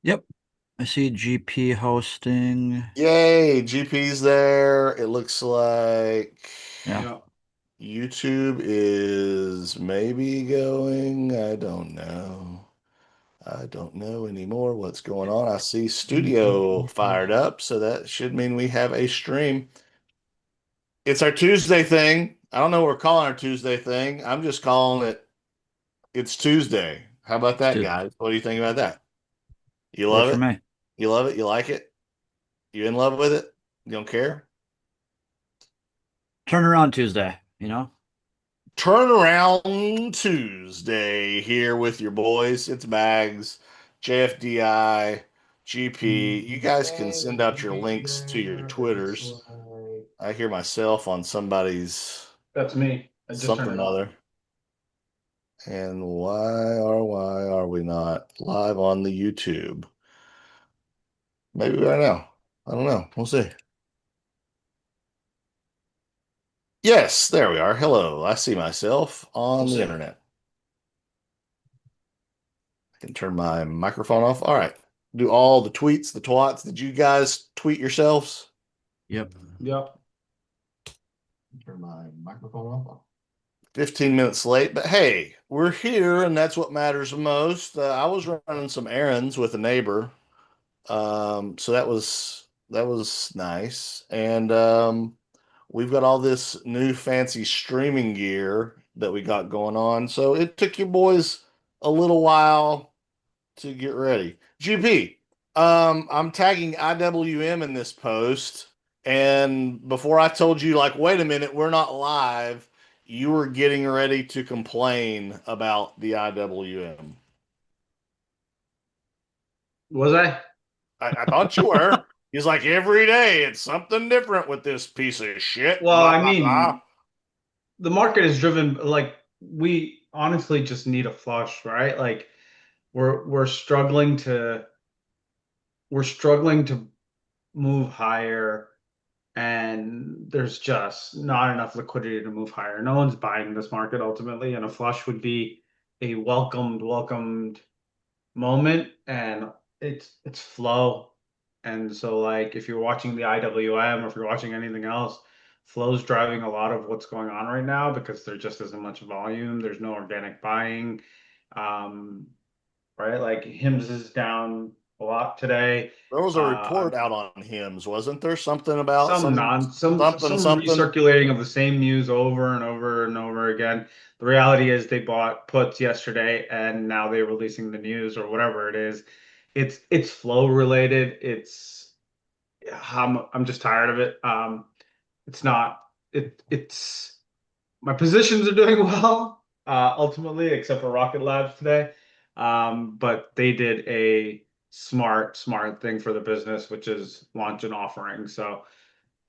Yep. I see GP hosting. Yay, GP's there. It looks like Yeah. Yeah. YouTube is maybe going. I don't know. I don't know anymore what's going on. I see studio fired up, so that should mean we have a stream. It's our Tuesday thing. I don't know what we're calling our Tuesday thing. I'm just calling it It's Tuesday. How about that, Dude, guys? What do you think about that? You love works for it? me. You love it? You like it? You in love with it? You don't care? Turn around Tuesday. Turnaround Tuesday here with your boys. It's Mags, JFDI, GP. You guys can send out your links to your Twitters. I hear myself on somebody's That's me. I just turned something it or off. other. And why are we not live on the YouTube? Maybe right now. I don't know. We'll see. Yes, there we are. Hello. I see myself We'll on the see. internet. I can turn my microphone off. All right. Do all the tweets, the twats. Did you guys tweet yourselves? Yep. Yep. Turn my microphone off. 15 minutes late, but hey, we're here and that's what matters most. I was running some errands with a neighbor. So that was nice. And we've got all this new fancy streaming gear that we got going on. So it took you boys a little while to get ready. GP, I'm tagging IWM in this post, and before I told you, like, wait a minute, we're not live, you were getting ready to complain about the IWM. Was I? I thought you were. He's like, every day it's something different with this piece of shit. Well, Blah I blah blah. mean, the market is driven like we honestly just need a flush, right? Like we're struggling to we're struggling to move higher and there's just not enough liquidity to move higher. No one's buying this market ultimately, and a flush would be a welcomed moment, and it's flow. And so like if you're watching the IWM or if you're watching anything else, flow's driving a lot of what's going on right now because there just isn't much volume. There's no organic buying. Um, right? Like HIMS is down a lot today. There was a Uh, report out on hymns, wasn't there? Something about some some non some something some something. recirculating of the same news over and over and over again. The reality is they bought puts yesterday and now they're releasing the news or whatever it is. It's flow related. I'm just tired of it. It's not it's my positions are doing well, ultimately, except for Rocket Labs today. But they did a smart thing for the business, which is launch an offering. So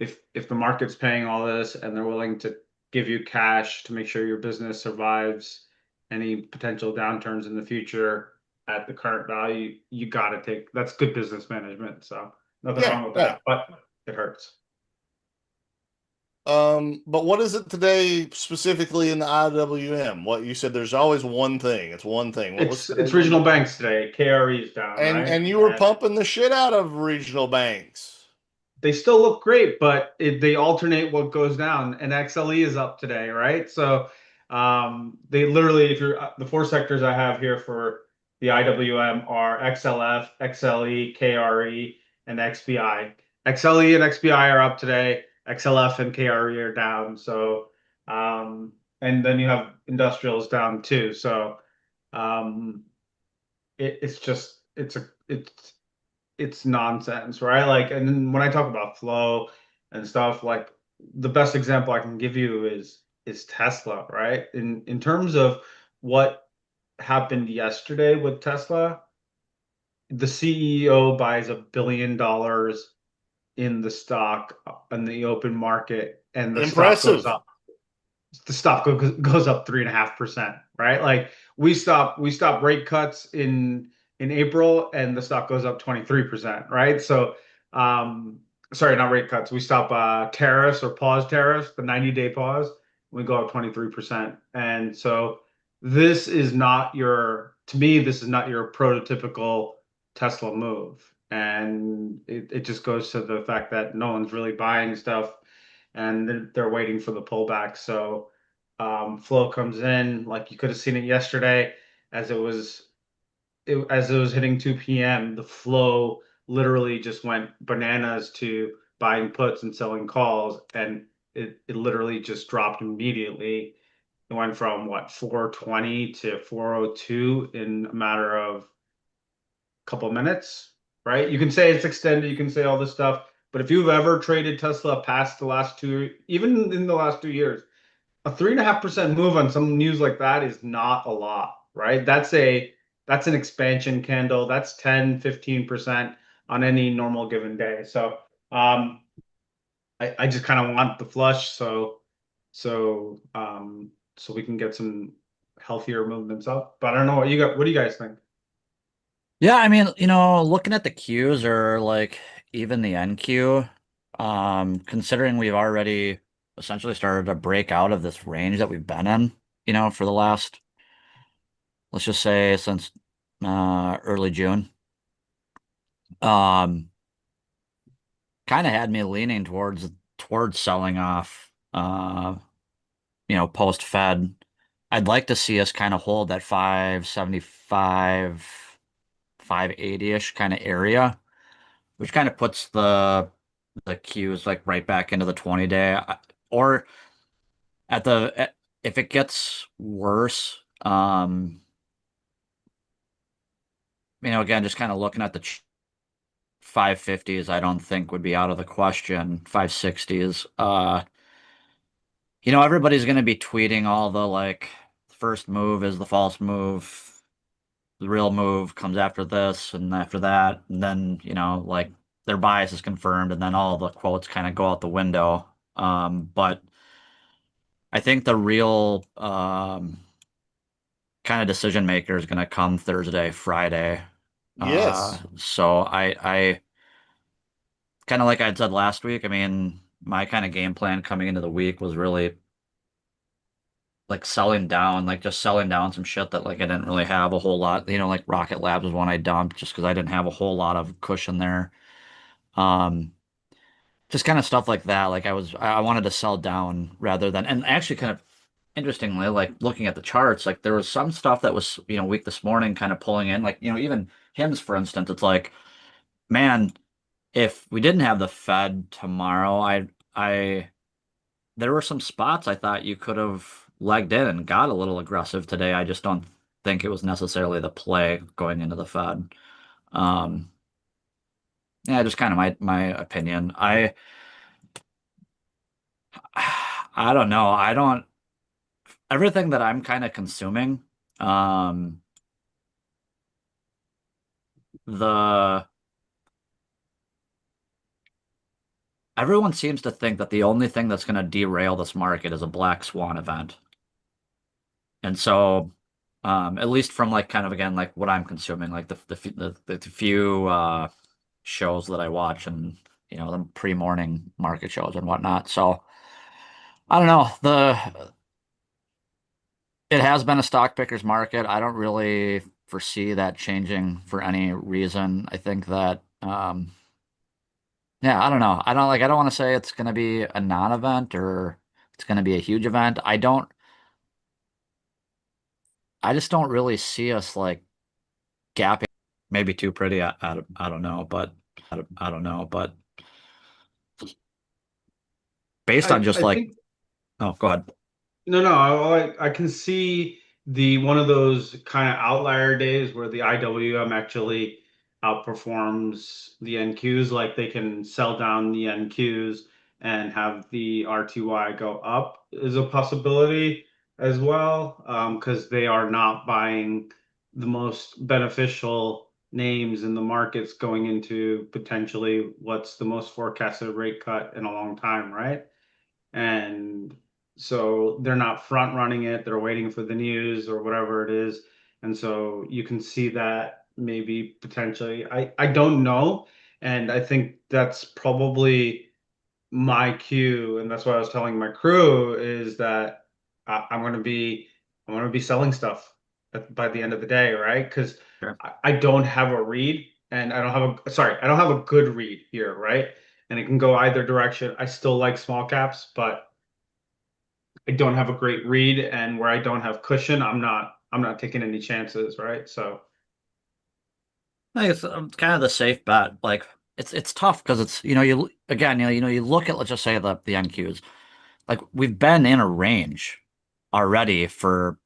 if the market's paying all this and they're willing to give you cash to make sure your business survives any potential downturns in the future at the current value, you got to take that's good business management. So nothing Yeah, wrong with yeah. that, but it hurts. But what is it today specifically in the IWM? What you said, there's always one thing. It's one thing. What was It's today's one regional thing? banks today. KRE is down, right? And you were pumping the shit out of regional banks. They still look great, but they alternate what goes down. And XLE is up today, right? So they literally, if you're the four sectors I have here for the IWM are XLF, XLE, KRE, and XBI. XLE and XBI are up today. XLF and KRE are down. So and then you have industrials down too. So um, it's just it's nonsense, right? Like, and then when I talk about flow and stuff, like the best example I can give you is Tesla, right? In terms of what happened yesterday with Tesla, the CEO buys $1 billion in the stock in the open market, and the stock goes Impressive. up. The stock goes up 3.5%, right? Like we stop rate cuts in April and the stock goes up 23%, right? So sorry, not rate cuts. We stop tariffs or pause tariffs, the 90-day pause, we go up 23%. And so this is not your to me, this is not your prototypical Tesla move. And it just goes to the fact that no one's really buying stuff and they're waiting for the pullback. So flow comes in, like you could have seen it yesterday as as it was hitting 2 p.m., the flow literally just went bananas to buying puts and selling calls, and it literally just dropped immediately. It went from what 420 to 402 in a matter of couple minutes, right? You can say it's extended, you can say all this stuff, but if you've ever traded Tesla past the last two, even in the last 2 years, a 3.5% move on some news like that is not a lot, right? That's an expansion candle. That's 10, 15% on any normal given day. So I just kind of want the flush so we can get some healthier movements up. But I don't know what you got. What do you guys think? Yeah, I mean, looking at the Qs or like even the NQ, considering we've already essentially started to break out of this range that we've been in, for the last, let's just say since early June. Um, kind of had me leaning towards selling off post Fed. I'd like to see us kind of hold that 575, 580-ish kind of area, which kind of puts the Qs like right back into the 20-day. Or if it gets worse, again, just kind of looking at the 550s, I don't think would be out of the question. 560s. Everybody's going to be tweeting all the like, first move is the false move. The real move comes after this and after that. And then, like their bias is confirmed. And then all the quotes kind of go out the window. But I think the real kind of decision maker is going to come Thursday, Friday. Yes. So I kind of like I said last week, I mean, my kind of game plan coming into the week was really like just selling down some shit that like I didn't really have a whole lot. Like Rocket Labs was one I dumped just because I didn't have a whole lot of cushion there. Um, just kind of stuff like that. Like I wanted to sell down rather than, and actually kind of interestingly, like looking at the charts, like there was some stuff that was, weak this morning kind of pulling in, like, even HIMS, for instance, it's like, man, if we didn't have the Fed tomorrow, I there were some spots I thought you could have legged in and got a little aggressive today. I just don't think it was necessarily the play going into the Fed. Um, yeah, just kind of my opinion. I don't know. I don't everything that I'm kind of consuming, um, the everyone seems to think that the only thing that's going to derail this market is a black swan event. And so, at least from like kind of again like what I'm consuming, like the few shows that I watch and the pre-morning market shows and whatnot. So I don't know. The It has been a stock picker's market. I don't really foresee that changing for any reason. I think that yeah, I don't know. I don't want to say it's going to be a non-event or it's going to be a huge event. I just don't really see us like gapping. Maybe too pretty. I don't know, but I don't know, but based on just I like, think oh, go ahead. no, I can see the one of those kind of outlier days where the IWM actually outperforms the NQs, like they can sell down the NQs and have the RTY go up is a possibility as well, because they are not buying the most beneficial names in the markets going into potentially what's the most forecasted rate cut in a long time, right? And so they're not front running it, they're waiting for the news or whatever it is. And so you can see that maybe potentially, I don't know. And I think that's probably my cue. And that's what I was telling my crew is that I'm going to be, I'm going to be selling stuff by the end of the day, right? Because Sure. I don't have a read. and I don't have a good read here, right? And it can go either direction. I still like small caps, but I don't have a great read, and where I don't have cushion, I'm not taking any chances, right? So I think it's kind of the safe bet. Like it's tough because it's you again you look at, let's just say, the NQs. Like we've been in a range already for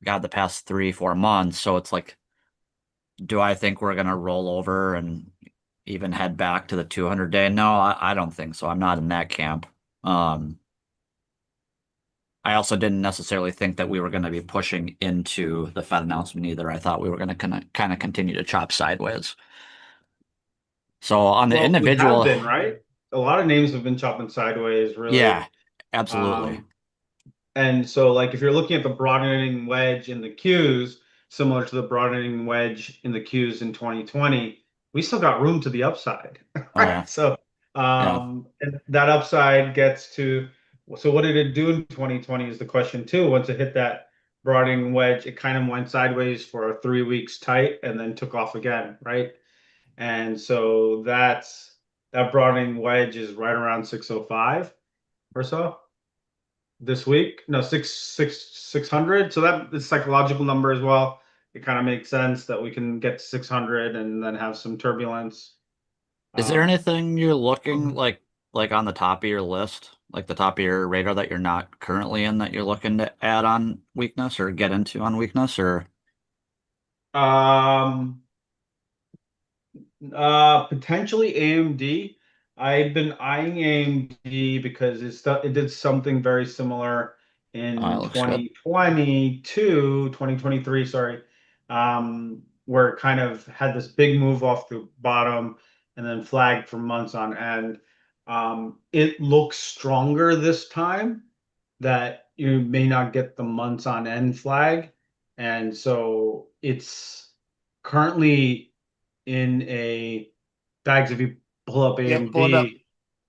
God the past 3 4 months. So it's like, do I think we're gonna roll over and even head back to the 200-day? No, I don't think so. I'm not in that camp. Um, I also didn't necessarily think that we were going to be pushing into the Fed announcement either. I thought we were going to kind of continue to chop sideways. So on the well, we have individual, been, right? A lot of names have been chopping sideways, really. yeah, absolutely. Um, And so, like, if you're looking at the broadening wedge in the Qs, similar to the broadening wedge in the Qs in 2020, we still got room to the upside, Oh yeah, right? So, yeah. and that upside gets to, so what did it do in 2020 is the question too. Once it hit that broadening wedge, it kind of went sideways for 3 weeks tight and then took off again, right? And so that broadening wedge is right around 605 or so this week. No, 600. So that is psychological number as well. It kind of makes sense that we can get to 600 and then have some turbulence. Is there Um, anything you're looking like on the top of your list, like the top of your radar that you're not currently in that you're looking to add on weakness or get into on weakness or um, Potentially AMD. I've been eyeing AMD because it did something very similar it in looks good. 2023, sorry, where it kind of had this big move off the bottom and then flagged for months on end. It looks stronger this time that you may not get the months on end flag. And so it's currently in a bags. If you pull up Yep, pull it up. AMD,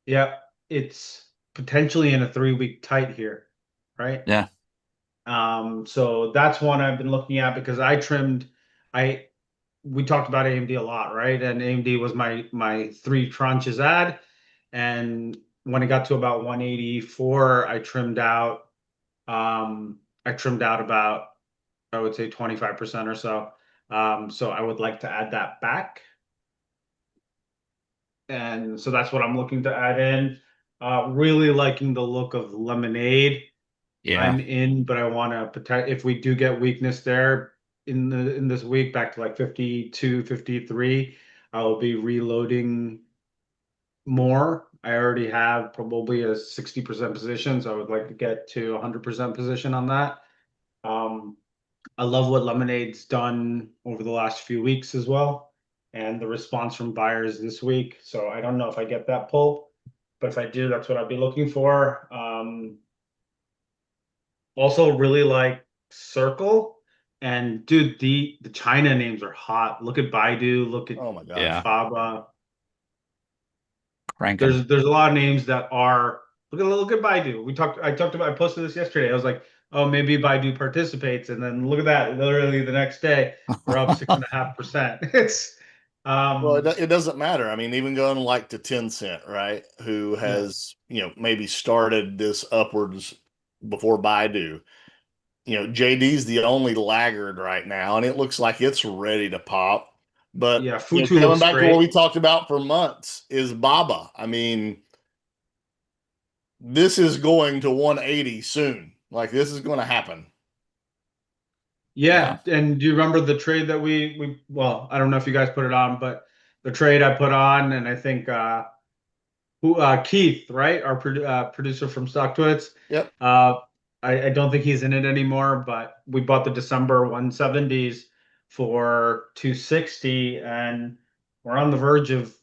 yeah, it's potentially in a 3 week tight here, right? Yeah. So that's one I've been looking at because I we talked about AMD a lot, right? And AMD was my three tranches ad, and when it got to about 184, I trimmed out about, I would say, 25% or so. So I would like to add that back. And so that's what I'm looking to add in. Really liking the look of Lemonade. Yeah. I'm in, but I want to protect if we do get weakness there in this week back to like 52, 53. I will be reloading more. I already have probably a 60% position, so I would like to get to 100% position on that. Um, I love what Lemonade's done over the last few weeks as well, and the response from buyers this week. So I don't know if I get that pull, but if I do, that's what I'd be looking for. Also really like Circle, and dude, the China names are hot. Look at Baidu, look at Oh my Yeah. gosh. Alibaba. Cranking. There's a lot of names that are look at Baidu. I posted this yesterday. I was like, oh, maybe Baidu participates, and then look at that. Literally the next day, we're up 6.5%. It's Well, um it doesn't matter. I mean, even going like to Tencent, right? Who yeah. has, maybe started this upwards before Baidu. JD's the only laggard right now, and it looks like it's ready to pop. But, Yeah, Futu coming looks back to what we great. talked about for months is Baba. I mean, this is going to 180 soon. Like, this is going to happen. Yeah. Yeah, and do you remember the trade that we well, I don't know if you guys put it on, but the trade I put on, and I think Keith, right? Our producer from StockTwits. Yep. Uh, I don't think he's in it anymore, but we bought the December 170s for 260, and we're on the verge of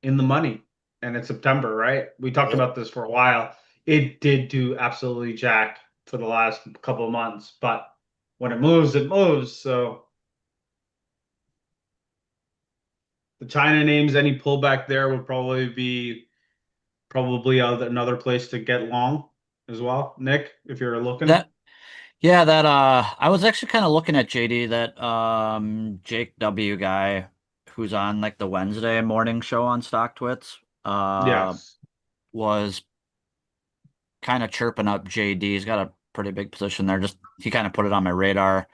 in the money. And it's September, right? We talked Yep. about this for a while. It did do absolutely jack for the last couple of months, but when it moves, it moves. So the China names, any pullback there would probably be another place to get long as well, Nick, if you're looking. That Yeah, that I was actually kind of looking at JD, that Jake W guy who's on like the Wednesday morning show on StockTwits, Yes. was kind of chirping up JD. He's got a pretty big position there. Just he kind of put it on my radar.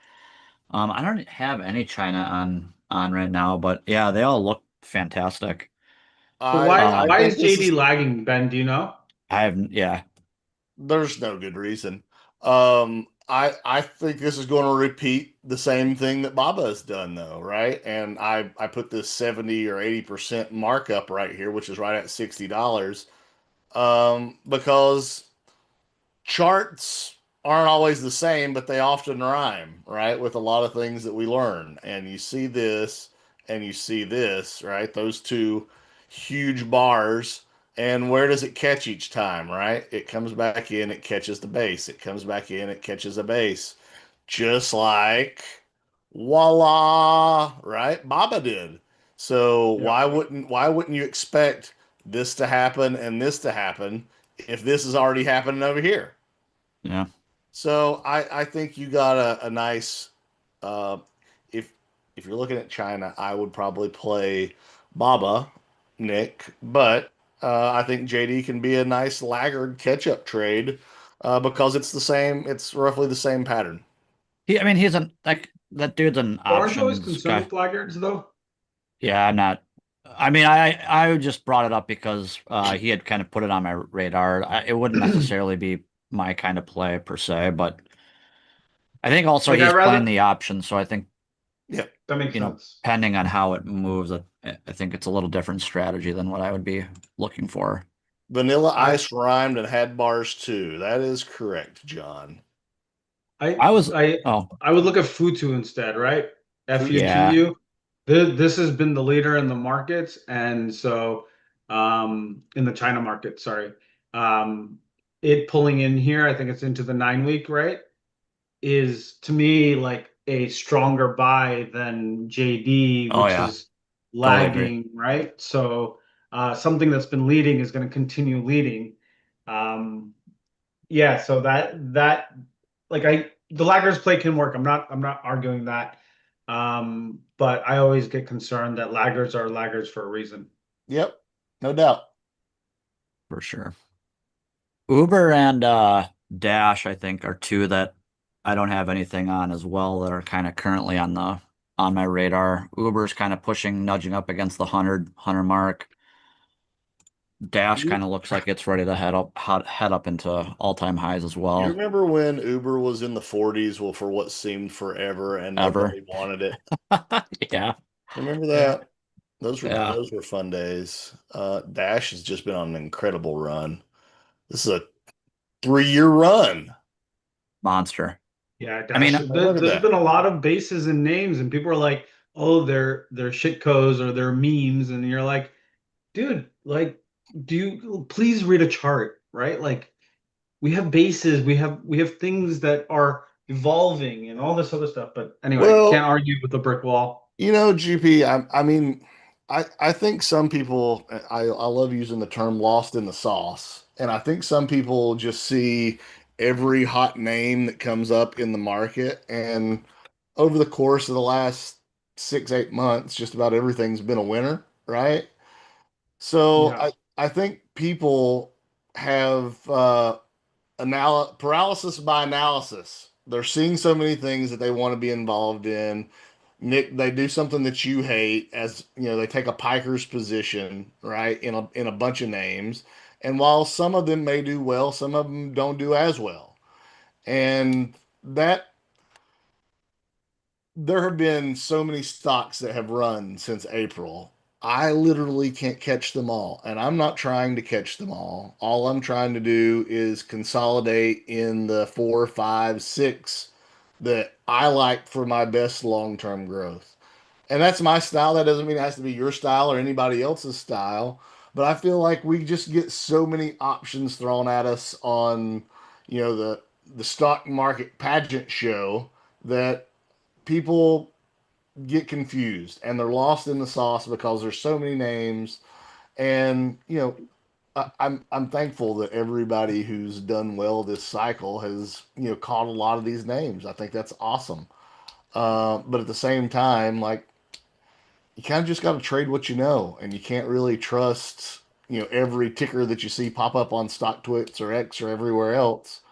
I don't have any China on right now, but yeah, they all look fantastic. So I why I Uh, why think is this JD is lagging, Ben? Do you know? I have yeah, there's no good reason. I think this is going to repeat the same thing that Baba has done though, right? And I put this 70 or 80% markup right here, which is right at $60. Because charts aren't always the same, but they often rhyme, right? With a lot of things that we learn. And you see this and you see this, right? Those two huge bars. And where does it catch each time, right? It comes back in, it catches the base. It comes back in, it catches a base. Just like voila, right? Baba did. So Yeah. why wouldn't you expect this to happen and this to happen if this is already happening over here? yeah. So I think you got a nice uh, if if you're looking at China, I would probably play Baba, Nick, but I think JD can be a nice laggard catch-up trade because it's roughly the same pattern. I mean, he's an like that dude's an But aren't you always options concerned guy. with laggards though? Yeah, I'm not. I mean, I just brought it up because he had kind of put it on my radar. It wouldn't necessarily be my kind of play per se, but I think also Like I he's playing rather the option, so I think, Yeah. that makes sense. depending on how it moves, I think it's a little different strategy than what I would be looking for. Vanilla I Ice rhymed and had bars too. That is correct, John. I I was, I oh, I would look at Futu instead, right? yeah, FUTU. This has been the leader in the markets, and so in the China market, sorry. Um, it pulling in here, I think it's into the 9 week, right? Is to me like a stronger buy than JD, oh, which yeah, is totally agree. lagging, right? So something that's been leading is going to continue leading. Um, yeah, so that like I the laggers play can work. I'm not arguing that. But I always get concerned that laggers are laggers for a reason. Yep, no doubt. For sure. Uber and Dash, I think, are two that I don't have anything on as well that are kind of currently on my radar. Uber's kind of pushing, nudging up against the 100 mark. Dash kind of looks like it's ready to head up into all-time highs as You well. remember when Uber was in the 40s, well, for what seemed forever, and Ever. nobody wanted it? Yeah. Remember Yeah. that? Those were Yeah. those were fun days. Dash has just been on an incredible run. This is a 3-year run. Monster. Yeah, I mean, Dash. Look at There's that. been a lot of bases and names, and people are like, "Oh, they're shitcodes or they're memes," and you're like, "Dude, like, do you please read a chart, right? Like, we have bases, we have things that are evolving and all this other stuff." But anyway, can't Well, argue with the brick wall. GP, I mean, I think some people, I love using the term lost in the sauce. And I think some people just see every hot name that comes up in the market. And over the course of the last 6, 8 months, just about everything's been a winner, right? So Yeah. I think people have paralysis by analysis. They're seeing so many things that they want to be involved in. Nick, they do something that you hate, as you know, they take a piker's position, right, in a bunch of names. And while some of them may do well, some of them don't do as well. And that there have been so many stocks that have run since April. I literally can't catch them all, and I'm not trying to catch them all. All I'm trying to do is consolidate in the four, five, six that I like for my best long-term growth. And that's my style. That doesn't mean it has to be your style or anybody else's style, but I feel like we just get so many options thrown at us on, the stock market pageant show that people get confused and they're lost in the sauce because there's so many names. And I'm thankful that everybody who's done well this cycle has caught a lot of these names. I think that's awesome. But at the same time, like you kind of just got to trade what you know, and you can't really trust, every ticker that you see pop up on Stock Twits or X or everywhere else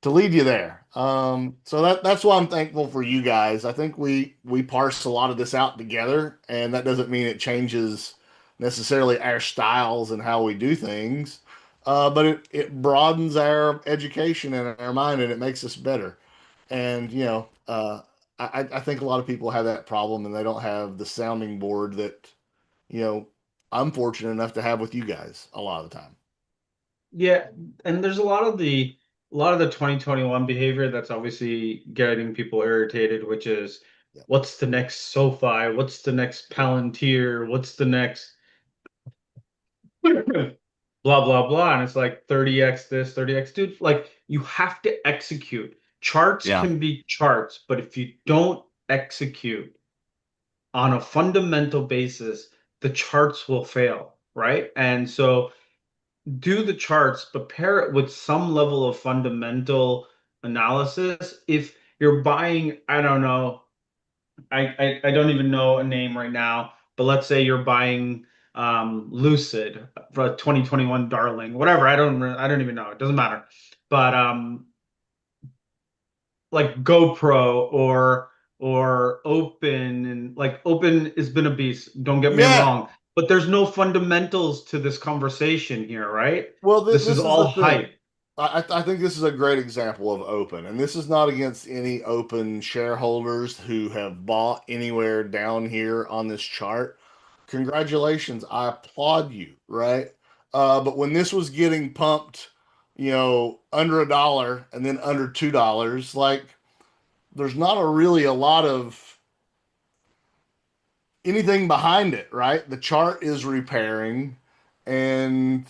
to lead you there. So that's why I'm thankful for you guys. I think we parse a lot of this out together, and that doesn't mean it changes necessarily our styles and how we do things. But it broadens our education and our mind, and it makes us better. And I think a lot of people have that problem, and they don't have the sounding board that you know I'm fortunate enough to have with you guys a lot of the time. Yeah, and there's a lot of the 2021 behavior that's obviously getting people irritated, which is Yeah. what's the next SoFi? What's the next Palantir? What's the next blah blah blah? And it's like 30x this, 30x, dude. Like you have to execute. Charts Yeah. can be charts, but if you don't execute on a fundamental basis, the charts will fail, right? And so do the charts, but pair it with some level of fundamental analysis. If you're buying, I don't know, I don't even know a name right now, but let's say you're buying Lucid for a 2021 darling, whatever. I don't even know. It doesn't matter. But like GoPro or Open, and like Open has been a beast, don't get me Yeah. wrong, but there's no fundamentals to this conversation here, right? Well, This is this is the all thing. hype. I think this is a great example of open, and this is not against any open shareholders who have bought anywhere down here on this chart. Congratulations, I applaud you, right? But when this was getting pumped, under $1 and then under $2, like there's not really a lot of anything behind it, right? The chart is repairing, and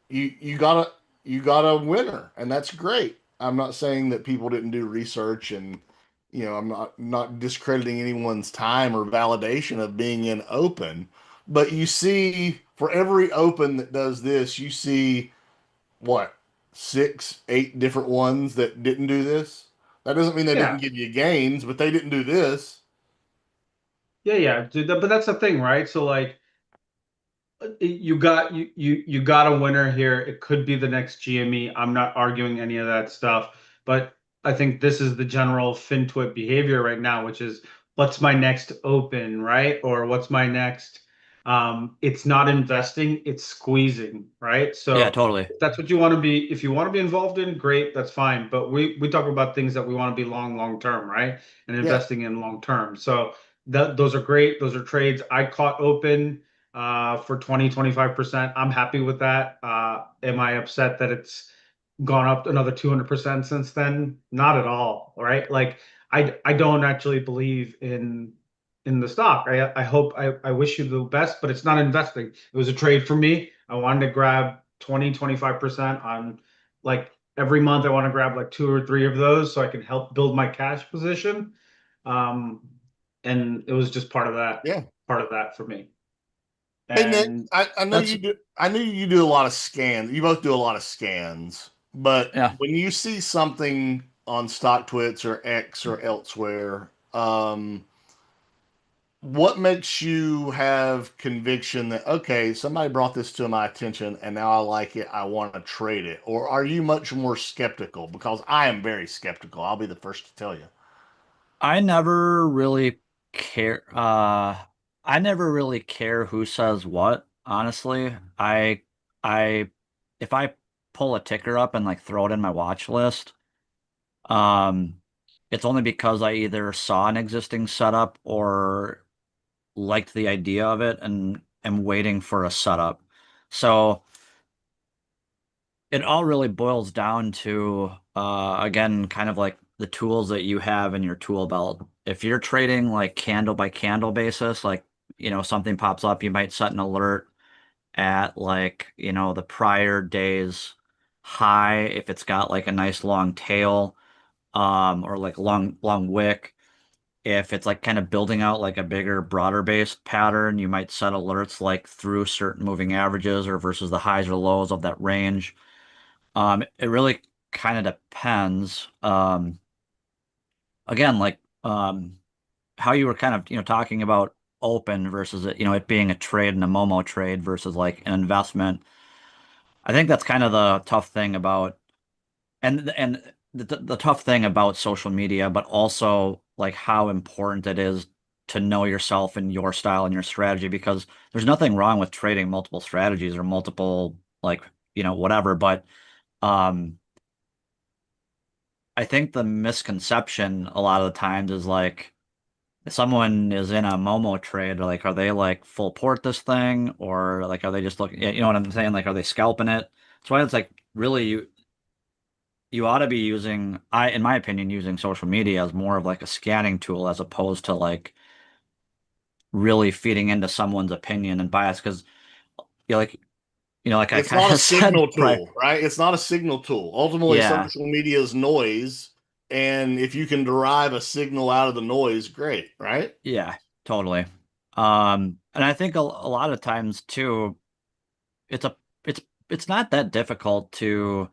you got a winner, and that's great. I'm not saying that people didn't do research, and I'm not discrediting anyone's time or validation of being in open, but you see for every open that does this, you see what, 6, 8 different ones that didn't do this. That doesn't mean they didn't Yeah. give you gains, but they didn't do this. Yeah, yeah, dude, but that's the thing, right? So like you got a winner here. It could be the next GME. I'm not arguing any of that stuff, but I think this is the general FinTwit behavior right now, which is what's my next open, right? Or what's my next it's not investing, it's squeezing, right? Yeah, So totally. if that's what you want to be, if you want to be involved in, great, that's fine. But we talk about things that we want to be long term, right? And Yeah. investing in long term. So those are great. Those are trades. I caught open for 20-25%. I'm happy with that. Am I upset that it's gone up another 200% since then? Not at all, right? Like I don't actually believe in the stock. I hope I wish you the best, but it's not investing. It was a trade for me. I wanted to grab 20-25% on like every month. I want to grab like two or three of those so I can help build my cash position. Um, and it was just Yeah. part of that for me. Hey Nick, And I know that's you do. I know you do a lot of scans. You both do a lot of scans, but Yeah. when you see something on StockTwits or X or elsewhere, what makes you have conviction that okay, somebody brought this to my attention and now I like it, I want to trade it, or are you much more skeptical? Because I am very skeptical. I'll be the first to tell you. I never really care I never really care who says what, honestly. I if I pull a ticker up and like throw it in my watch list, um it's only because I either saw an existing setup or liked the idea of it and am waiting for a setup. So it all really boils down to again kind of like the tools that you have in your tool belt. If you're trading like candle by candle basis, like something pops up, you might set an alert at like the prior day's high if it's got like a nice long tail or like long wick. If it's like kind of building out like a bigger, broader based pattern, you might set alerts like through certain moving averages or versus the highs or lows of that range. It really kind of depends. Again, like how you were kind of talking about. open versus it, it being a trade and a Momo trade versus like an investment. I think that's kind of the tough thing about and the tough thing about social media, but also like how important it is to know yourself and your style and your strategy because there's nothing wrong with trading multiple strategies or multiple like, whatever, but um I think the misconception a lot of the times is like if someone is in a Momo trade, like are they like full port this thing or like are they just looking, you know what I'm saying? Like are they scalping it? That's why it's like really you ought to be using, in my opinion, using social media as more of like a scanning tool as opposed to like really feeding into someone's opinion and bias. Because like like I It's kind not a of said signal prior, tool, right? It's not a signal tool. Ultimately, yeah, social media is noise, and if you can derive a signal out of the noise, great, right? yeah, totally. And I think a lot of times too, it's a it's it's not that difficult to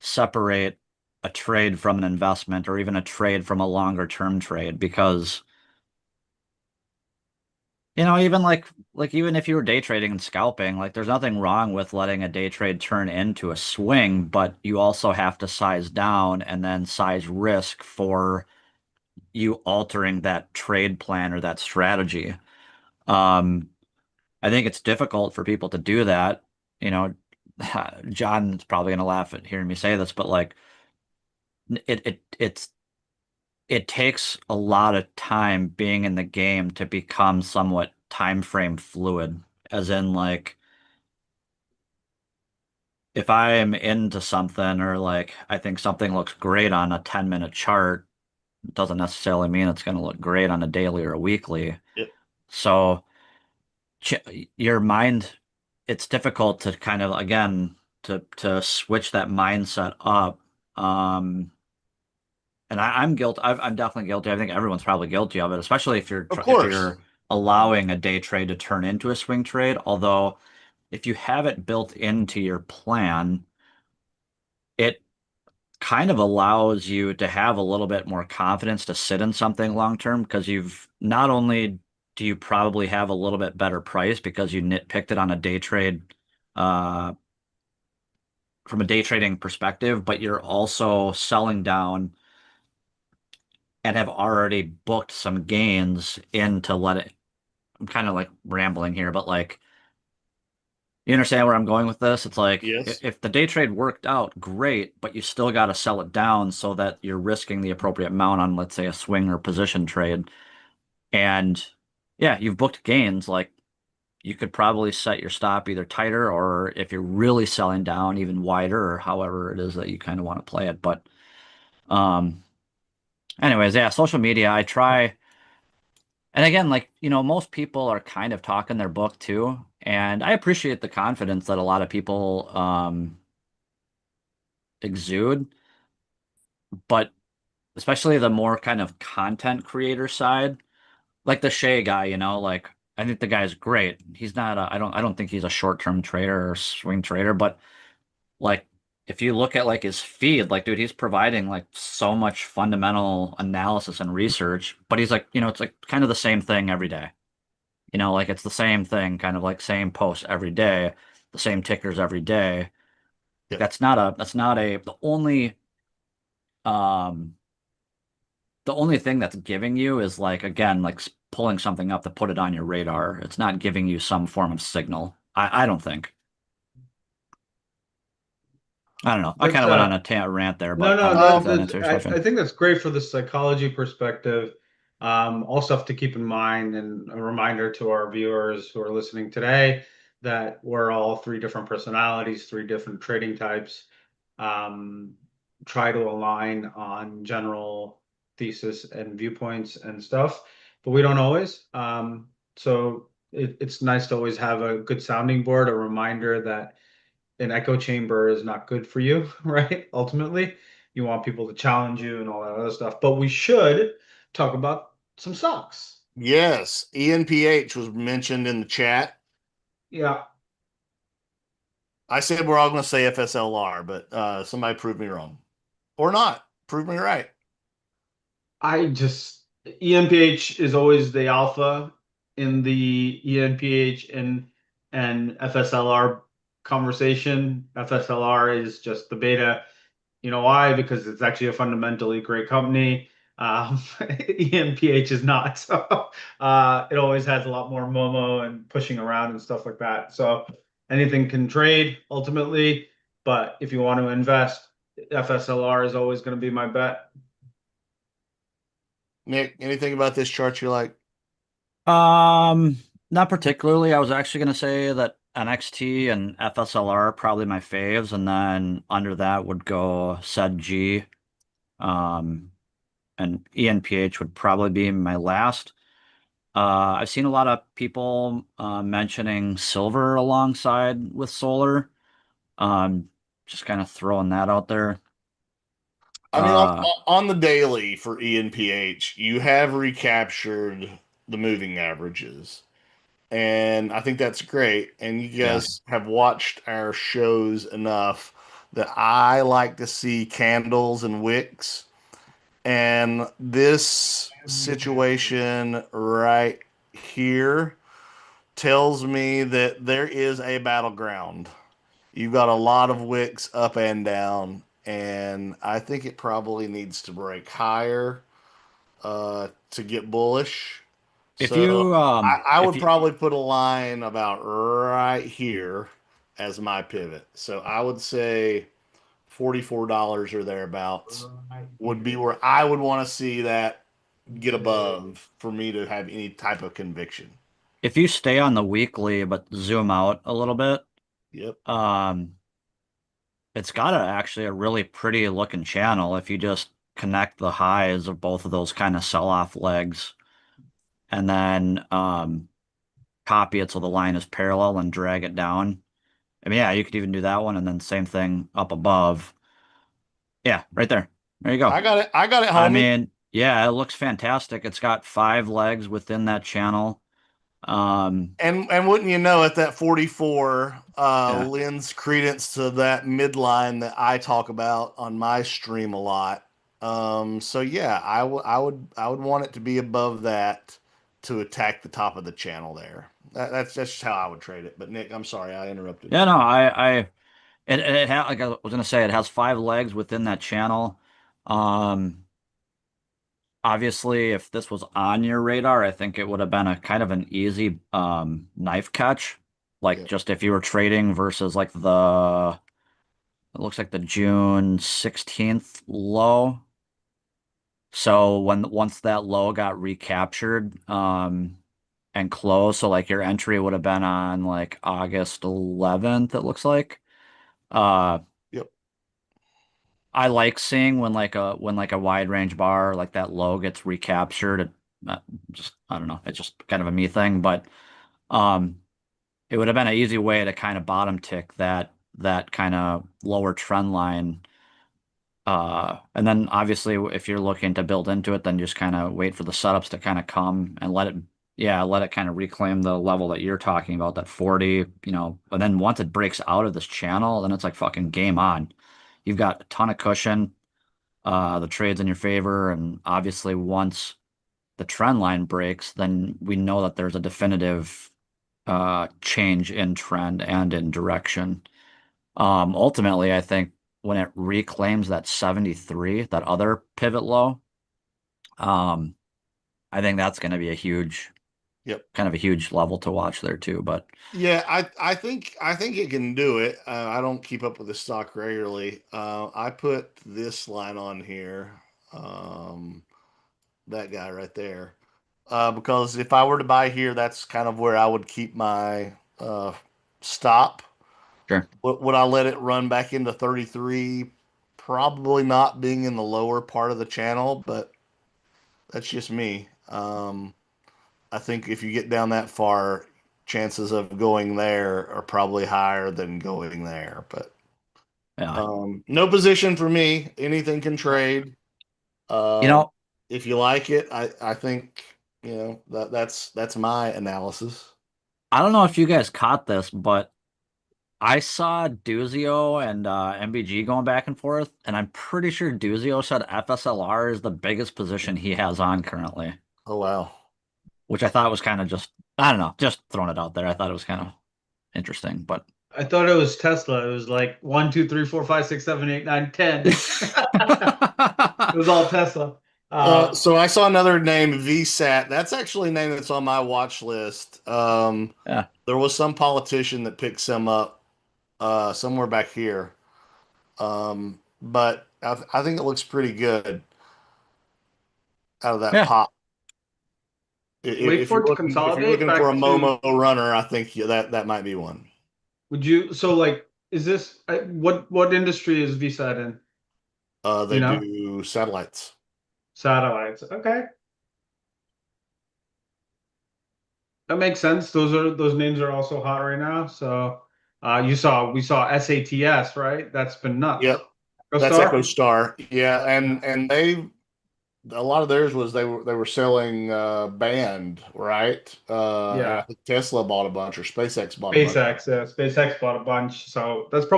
separate a trade from an investment or even a trade from a longer term trade because even like even if you were day trading and scalping, like there's nothing wrong with letting a day trade turn into a swing, but you also have to size down and then size risk for you altering that trade plan or that strategy. Um, I think it's difficult for people to do that. You know, John's probably gonna laugh at hearing me say this, but like it takes a lot of time being in the game to become somewhat time frame fluid, as in like if I am into something or like I think something looks great on a 10-minute chart, it doesn't necessarily mean it's going to look great on a daily or a weekly. Yep. So ch your mind, it's difficult to kind of again to switch that mindset up. Um, and I'm guilty. I'm definitely guilty. I think everyone's probably guilty of it, especially Of if course. you're allowing a day trade to turn into a swing trade. Although if you have it built into your plan, it kind of allows you to have a little bit more confidence to sit in something long term because you've not only do you probably have a little bit better price because you nitpicked it on a day trade uh, from a day trading perspective, but you're also selling down and have already booked some gains in to let it. I'm kind of like rambling here, but like you understand where I'm going with this? It's like Yes. if the day trade worked out, great, but you still got to sell it down so that you're risking the appropriate amount on, let's say, a swing or position trade. And yeah, you've booked gains. Like you could probably set your stop either tighter or if you're really selling down, even wider, or however it is that you kind of want to play it. But um, anyways, yeah, social media, I try. And again, like, most people are kind of talking their book too. And I appreciate the confidence that a lot of people exude, but especially the more kind of content creator side, like the Shay guy, like I think the guy's great. He's not I don't think he's a short-term trader or swing trader, but like if you look at like his feed, like dude, he's providing like so much fundamental analysis and research, but he's like, it's like kind of the same thing every day. Like it's the same thing, kind of like same posts every day, the same tickers every day. Like Yep. that's not a um the only thing that's giving you is like again like pulling something up to put it on your radar. It's not giving you some form of signal. I don't think. I don't know. I kind That's of went on a rant there, No, but I no, don't know if Um, that that's answers your I question. think that's great for the psychology perspective. All stuff to keep in mind, and a reminder to our viewers who are listening today that we're all three different personalities, three different trading types. Um, Try to align on general thesis and viewpoints and stuff, but we don't always. So it's nice to always have a good sounding board, a reminder that an echo chamber is not good for you, right? Ultimately, you want people to challenge you and all that other stuff. But we should talk about some stocks. yes. ENPH was mentioned in the chat. Yeah, I said we're all going to say FSLR, but somebody proved me wrong. Or not. Prove me right. I just EMPH is always the alpha in the ENPH and FSLR conversation. FSLR is just the beta. You know why? Because it's actually a fundamentally great company. ENPH is not. So it always has a lot more Momo and pushing around and stuff like that. So anything can trade ultimately, but if you want to invest, FSLR is always going to be my bet. Nick, anything about this chart you like? Um, Not particularly. I was actually going to say that NXT and FSLR are probably my faves, and then under that would go SEDG, um, and ENPH would probably be my last. I've seen a lot of people mentioning silver alongside with solar. Um, just kind of throwing that out there. I mean, on, Uh, on the daily for ENPH, you have recaptured the moving averages. And I think that's great. And you yeah. guys have watched our shows enough that I like to see candles and wicks. And this situation right here tells me that there is a battleground. You've got a lot of wicks up and down, and I think it probably needs to break higher to get bullish. If So you I if would you probably put a line about right here as my pivot. So I would say $44 or thereabouts would be where I would want to see that get above for me to have any type of conviction. if you stay on the weekly but zoom out a little bit, Yep. um, it's got actually a really pretty looking channel if you just connect the highs of both of those kind of sell-off legs and then copy it so the line is parallel and drag it down. I mean, yeah, you could even do that one and then same thing up above. Yeah, right there. There you go. I got it. I got it, I homie. mean, yeah, it looks fantastic. It's got five legs within that channel. Um, And wouldn't you know it, that 44 yeah. lends credence to that midline that I talk about on my stream a lot. So yeah, I would want it to be above that to attack the top of the channel there. That's just how I would trade it. But Nick, I'm sorry I interrupted. Yeah, no, it ha like I was gonna say, it has five legs within that channel. Um, Obviously, if this was on your radar, I think it would have been a kind of an easy knife catch. Like Yeah. just if you were trading versus like the it looks like the June 16th low. So when once that low got recaptured and closed, so like your entry would have been on like August 11th, it looks like. Uh Yep. I like seeing when like a wide range bar like that low gets recaptured. Just I don't know, it's just kind of a me thing, but um, it would have been an easy way to kind of bottom tick that kind of lower trend line. And then obviously if you're looking to build into it, then just kind of wait for the setups to kind of come and let it kind of reclaim the level that you're talking about, that 40, and then once it breaks out of this channel, then it's like fucking game on. You've got a ton of cushion, the trade's in your favor, and obviously once the trend line breaks, then we know that there's a definitive change in trend and in direction. Ultimately, I think when it reclaims that 73, that other pivot low, um, I think that's going to be a Yep. kind of a huge level to watch there too. But Yeah, I think it can do it. I don't keep up with the stock regularly. I put this line on here, um, that guy right there, because if I were to buy here, that's kind of where I would keep my stop. sure, Would I let it run back into 33? Probably not, being in the lower part of the channel, but that's just me. I think if you get down that far, chances of going there are probably higher than going there. But yeah, no position for me. Anything can trade. you Um, know, if you like it, I think that's my analysis. I don't know if you guys caught this, but I saw Duzio and MBG going back and forth, and I'm pretty sure Duzio said FSLR is the biggest position he has on currently, Oh wow. which I thought was kind of just I don't know, just throwing it out there. I thought it was kind of interesting, but I thought it was Tesla. It was like 1, 2, 3, 4, 5, 6, 7, 8, 9, 10. It was all Tesla. So I saw another name, VSAT. That's actually a name that's on my watch list. yeah, There was some politician that picked some up somewhere back here. But I think it looks pretty good out of that yeah, pop. Wait If for you're it to consolidate looking for a back to. Momo runner, I think that might be one. Would you? So like, is this what industry is VSAT in? Do They you know? do satellites. Satellites. Okay, that makes sense. Those names are also hot right now. So, we saw SATS, right? That's been nuts. Yep, that's CoStar? EchoStar. Yeah, Yeah. and they a lot of theirs was they were selling band, right? And I Yeah. think Tesla bought a bunch or SpaceX bought a bunch. SpaceX, yeah, SpaceX bought a bunch, so that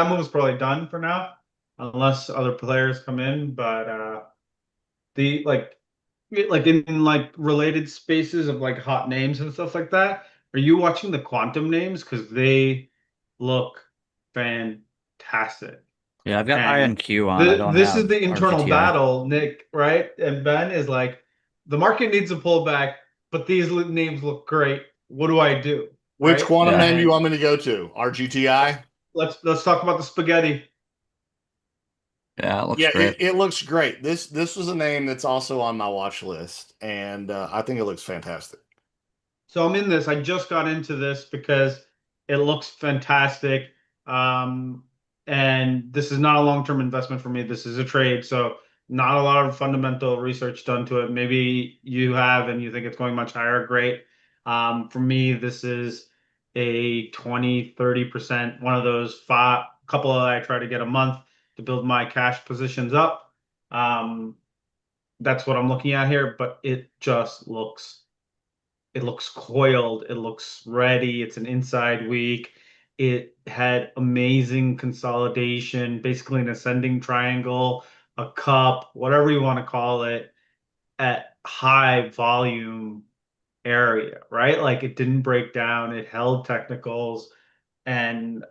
move is probably done for now, unless other players come in. But the like in like related spaces of like hot names and stuff like that, are you watching the quantum names? Because they look fantastic. yeah. I've got And INQ on. I don't this is have the internal RGTI. battle, Nick, right? And Ben is like, the market needs a pullback, but these names look great. What do I do? Which Right? quantum Yeah, name do you And want me to go to? RGTI? let's talk about the spaghetti. yeah, it looks Yeah, great. it looks great. This was a name that's also on my watch list, and I think it looks fantastic. So I'm in this. I just got into this because it looks fantastic. Um, and this is not a long-term investment for me. This is a trade. So not a lot of fundamental research done to it. Maybe you have and you think it's going much higher. Great. For me, this is a 20, 30%, one of those five, couple that I try to get a month to build my cash positions up. Um, that's what I'm looking at here, but it looks coiled. It looks ready. It's an inside week. It had amazing consolidation, basically an ascending triangle, a cup, whatever you want to call it, at high volume area, right? Like it didn't break down. It held technicals, and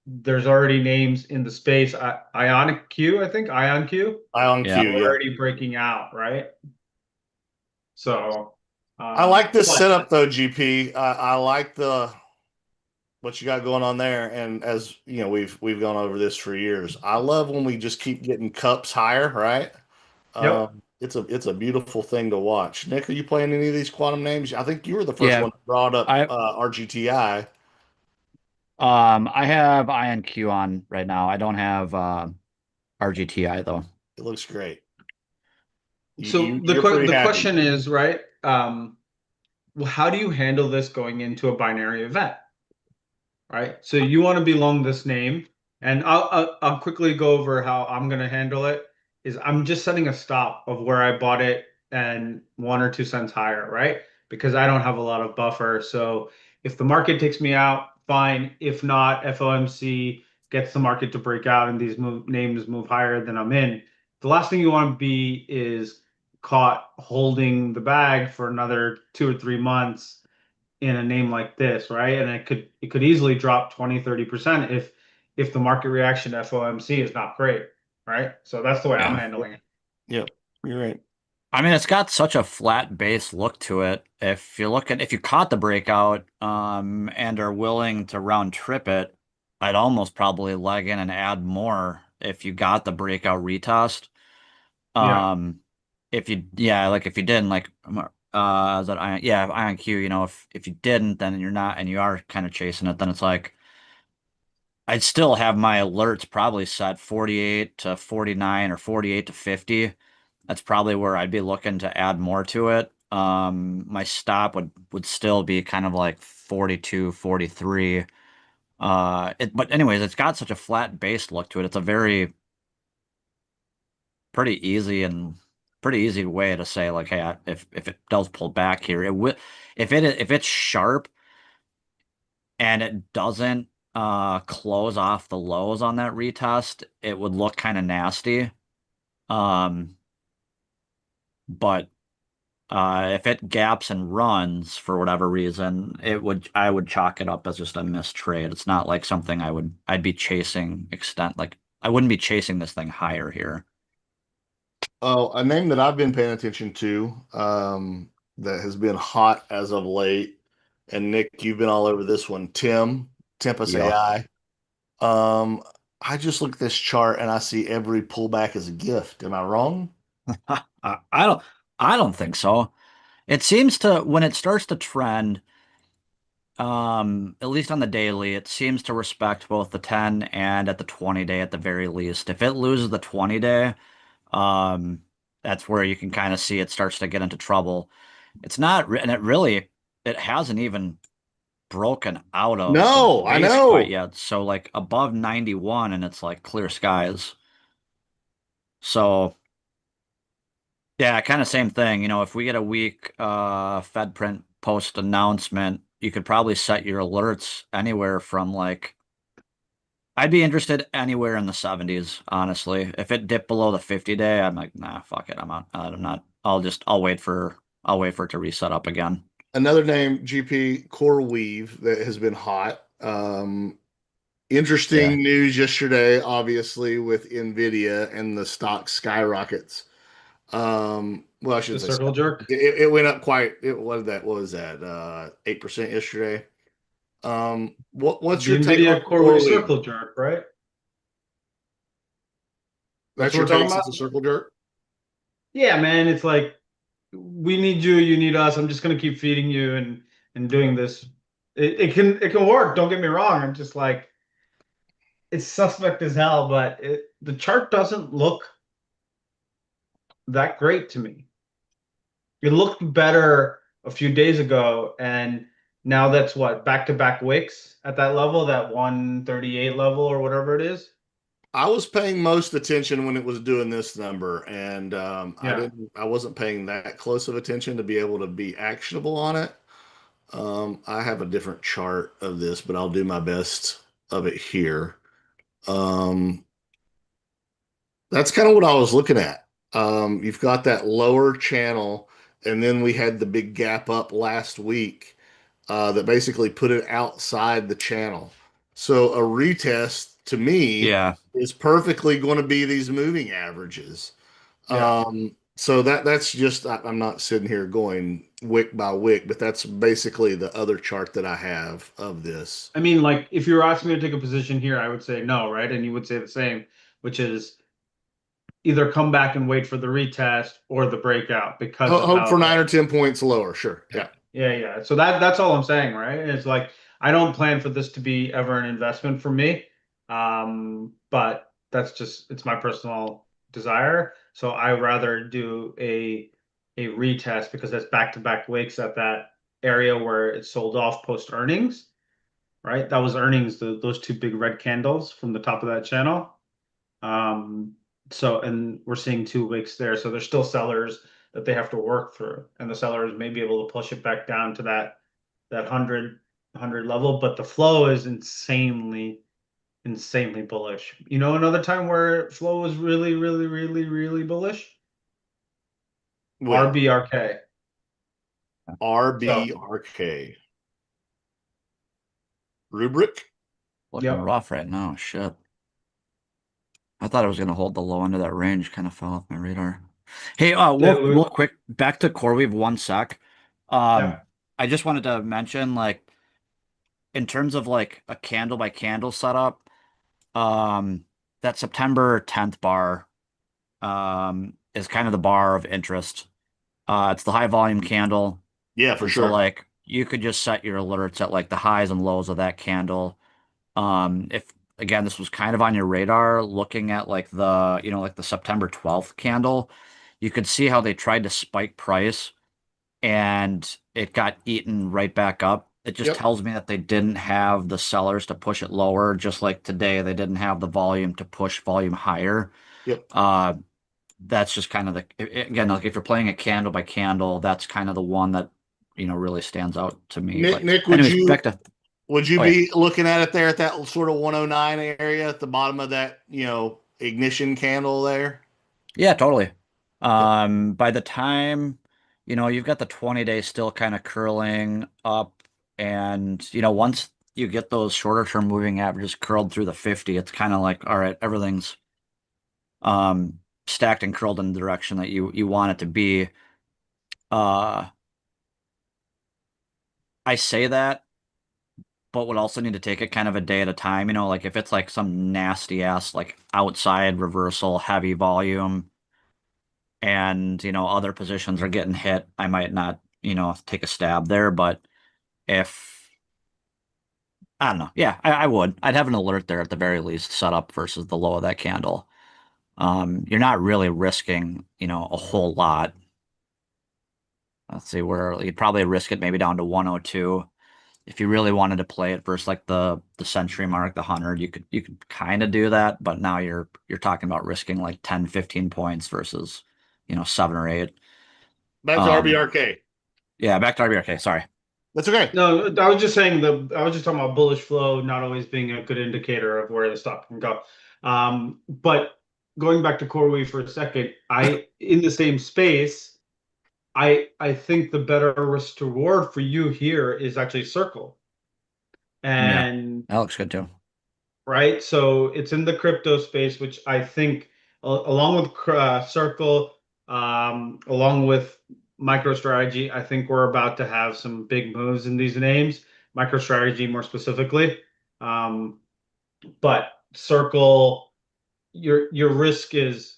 there's already names in the space. Ionic Q, I think Ion Q, Ion Yeah, Q, yeah. already breaking out, right? So, I like this but setup though, GP. I like the what you got going on there, and as you know, we've gone over this for years. I love when we just keep getting cups higher, right? yep. It's a beautiful thing to watch. Nick, are you playing any of these quantum names? I think you were the first yeah. one that brought up I RGTI. I have INQ on right now. I don't have RGTI though. It looks great. So You're pretty the happy. question is, right? Well, how do you handle this going into a binary event, right? So you want to be long this name, and I'll quickly go over how I'm going to handle it. Is I'm just setting a stop of where I bought it and 1 or 2 cents higher, right? Because I don't have a lot of buffer. So if the market takes me out, fine. If not, FOMC gets the market to break out and these names move higher, then I'm in. The last thing you want to be is caught holding the bag for another 2 or 3 months in a name like this, right? And it could easily drop 20, 30% if the market reaction to FOMC is not great, right? So that's the way I'm Yeah. handling it. Yep, you're right. I mean, it's got such a flat base look to it. If you caught the breakout, and are willing to round trip it, I'd almost probably leg in and add more if you got the breakout retest. Yeah. Um, yeah, like if you didn't, like, is that yeah, IonQ, if you didn't, then you're not, and you are kind of chasing it, then it's like, I'd still have my alerts probably set 48 to 49 or 48 to 50. That's probably where I'd be looking to add more to it. My stop would still be kind of like 42, 43. But anyways, it's got such a flat base look to it. It's a very pretty easy and pretty easy way to say like, hey, if it does pull back here, it will. If it's sharp and it doesn't close off the lows on that retest, it would look kind of nasty. Um, but If it gaps and runs for whatever reason, I would chalk it up as just a missed trade. It's not like something I'd be chasing extent. Like I wouldn't be chasing this thing higher here. Oh, a name that I've been paying attention to, that has been hot as of late, and Nick, you've been all over this one. Tempest Yeah. AI. Um, I just look at this chart and I see every pullback as a gift. Am I wrong? I don't I don't think so. It seems to when it starts to trend, at least on the daily, it seems to respect both the 10 and at the 20 day at the very least. If it loses the 20 day, um, that's where you can kind of see it starts to get into trouble. It's not, and it hasn't even broken out of the No, I base quite know. yet. So like above 91 and it's like clear skies. So yeah, kind of same thing. If we get a weak Fed print post announcement, you could probably set your alerts anywhere from like I'd be interested anywhere in the 70s, honestly. If it dipped below the 50 day, I'm like, nah, fuck it. I'm out. I'm not. I'll wait for it to reset up again. Another name, GP Core Weave, that has been hot. Yeah. Interesting news yesterday, obviously, with Nvidia and the stock skyrockets. Well, I The shouldn't say circle jerk. it went up quite. What was that? 8% yesterday. What's The your take on NVIDIA CoreWeave Core Weave? circle jerk, right? That's That's what your we're talking take about? since the circle jerk? Yeah, man. It's like we need you, you need us. I'm just gonna keep feeding you and doing this. It can work. Don't get me wrong. I'm just like it's suspect as hell, but the chart doesn't look that great to me. It looked better a few days ago, and now that's what back-to-back wicks at that level, that 138 level or whatever it is. I was paying most attention when it was doing this number, and Yeah. I wasn't paying that close of attention to be able to be actionable on it. I have a different chart of this, but I'll do my best of it here. Um, that's kind of what I was looking at. You've got that lower channel, and then we had the big gap up last week that basically put it outside the channel. So a retest to me Yeah. is perfectly going to be these moving averages. Yeah. So that's just I'm not sitting here going wick by wick, but that's basically the other chart that I have of this. I mean, like if you were asking me to take a position here, I would say no, right? And you would say the same, which is either come back and wait for the retest or the breakout because of Hope how for the 9 or 10 points lower. Sure. yeah. Yeah. Yeah, yeah. So that's all I'm saying, right? It's like I don't plan for this to be ever an investment for me. But that's just it's my personal desire. So I rather do a retest because that's back-to-back wicks at that area where it sold off post earnings, right? That was earnings, those two big red candles from the top of that channel. Um, and we're seeing two wicks there. So there's still sellers that they have to work through, and the sellers may be able to push it back down to that 100 level, but the flow is insanely bullish. Another time where flow was really, really, really, really bullish? When RBRK. So, RBRK rubric. Looking yep. rough right now. Shit. I thought I was gonna hold the low end of that range. Kind of fell off my radar. Hey, Yeah, real quick, back to CoreWeave 1 sec. Um, yep. I just wanted to mention, like, in terms of like a candle by candle setup, that September 10th bar, is kind of the bar of interest. It's the high volume candle. Yeah, for And so sure. like you could just set your alerts at like the highs and lows of that candle. If again this was kind of on your radar, looking at like like the September 12th candle, you could see how they tried to spike price and it got eaten right back up. It just Yep. tells me that they didn't have the sellers to push it lower, just like today they didn't have the volume to push volume higher. Yep. Uh, that's just kind of again, like if you're playing a candle by candle, that's kind of the one that really stands out to me. Nick, But Nick, anyways, back to would you oh yeah, be looking at it there at that sort of 109 area at the bottom of that, ignition candle there? yeah, totally. Yep. By the time, you've got the 20-day still kind of curling up. And, once you get those shorter term moving averages curled through the 50, it's kind of like, all right, everything's stacked and curled in the direction that you want it to be. Uh, I say that, but would also need to take it kind of a day at a time. Like if it's like some nasty ass, like outside reversal, heavy volume, and, other positions are getting hit, I might not, take a stab there. But if, I don't know, yeah, I would. I'd have an alert there at the very least set up versus the low of that candle. You're not really risking, a whole lot. Let's see where you'd probably risk it maybe down to 102. If you really wanted to play it versus like the century mark, the 100, you could kind of do that, but now you're talking about risking like 10, 15 points versus, 7 or 8. Back to Um, RBRK. yeah, back to RBRK, sorry. That's okay. No, I was just saying I was just talking about bullish flow not always being a good indicator of where the stock can go. But going back to CoreWeave for a second, in the same space, I think the better risk to reward for you here is actually Circle. Yeah, And that looks good too. right, so it's in the crypto space, which I think along with Circle, along with MicroStrategy, I think we're about to have some big moves in these names. MicroStrategy more specifically, um, but Circle, your risk is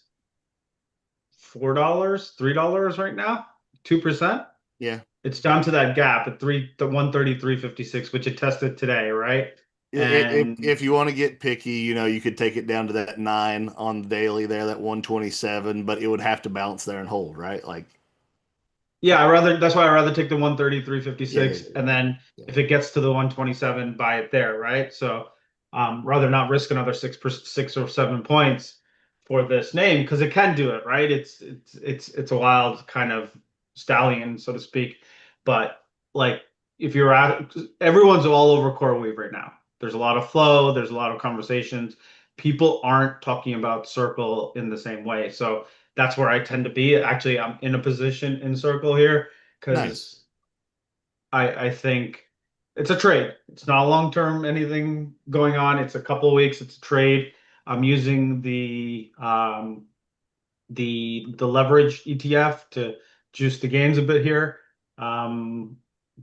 $4, $3 right now, 2%. Yeah. It's down to that gap at the 133.56, which it tested today, right? If And you want to get picky, you could take it down to that 9 on the daily there, that 127, but it would have to bounce there and hold, right? Like, yeah, that's why I rather take the yeah, yeah, 133.56, yeah, and then yeah. if it gets to the 127, buy it there, right? So rather not risk another 6 or 7 points for this name because it can do it, right? It's a wild kind of stallion, so to speak. But like if you're at everyone's all over CoreWeave right now. There's a lot of flow, there's a lot of conversations. People aren't talking about Circle in the same way. So that's where I tend to be. Actually, I'm in a position in Circle here Nice. because I think it's a trade. It's not long term anything going on. It's a couple of weeks. It's a trade. I'm using the leverage ETF to juice the gains a bit here. Um,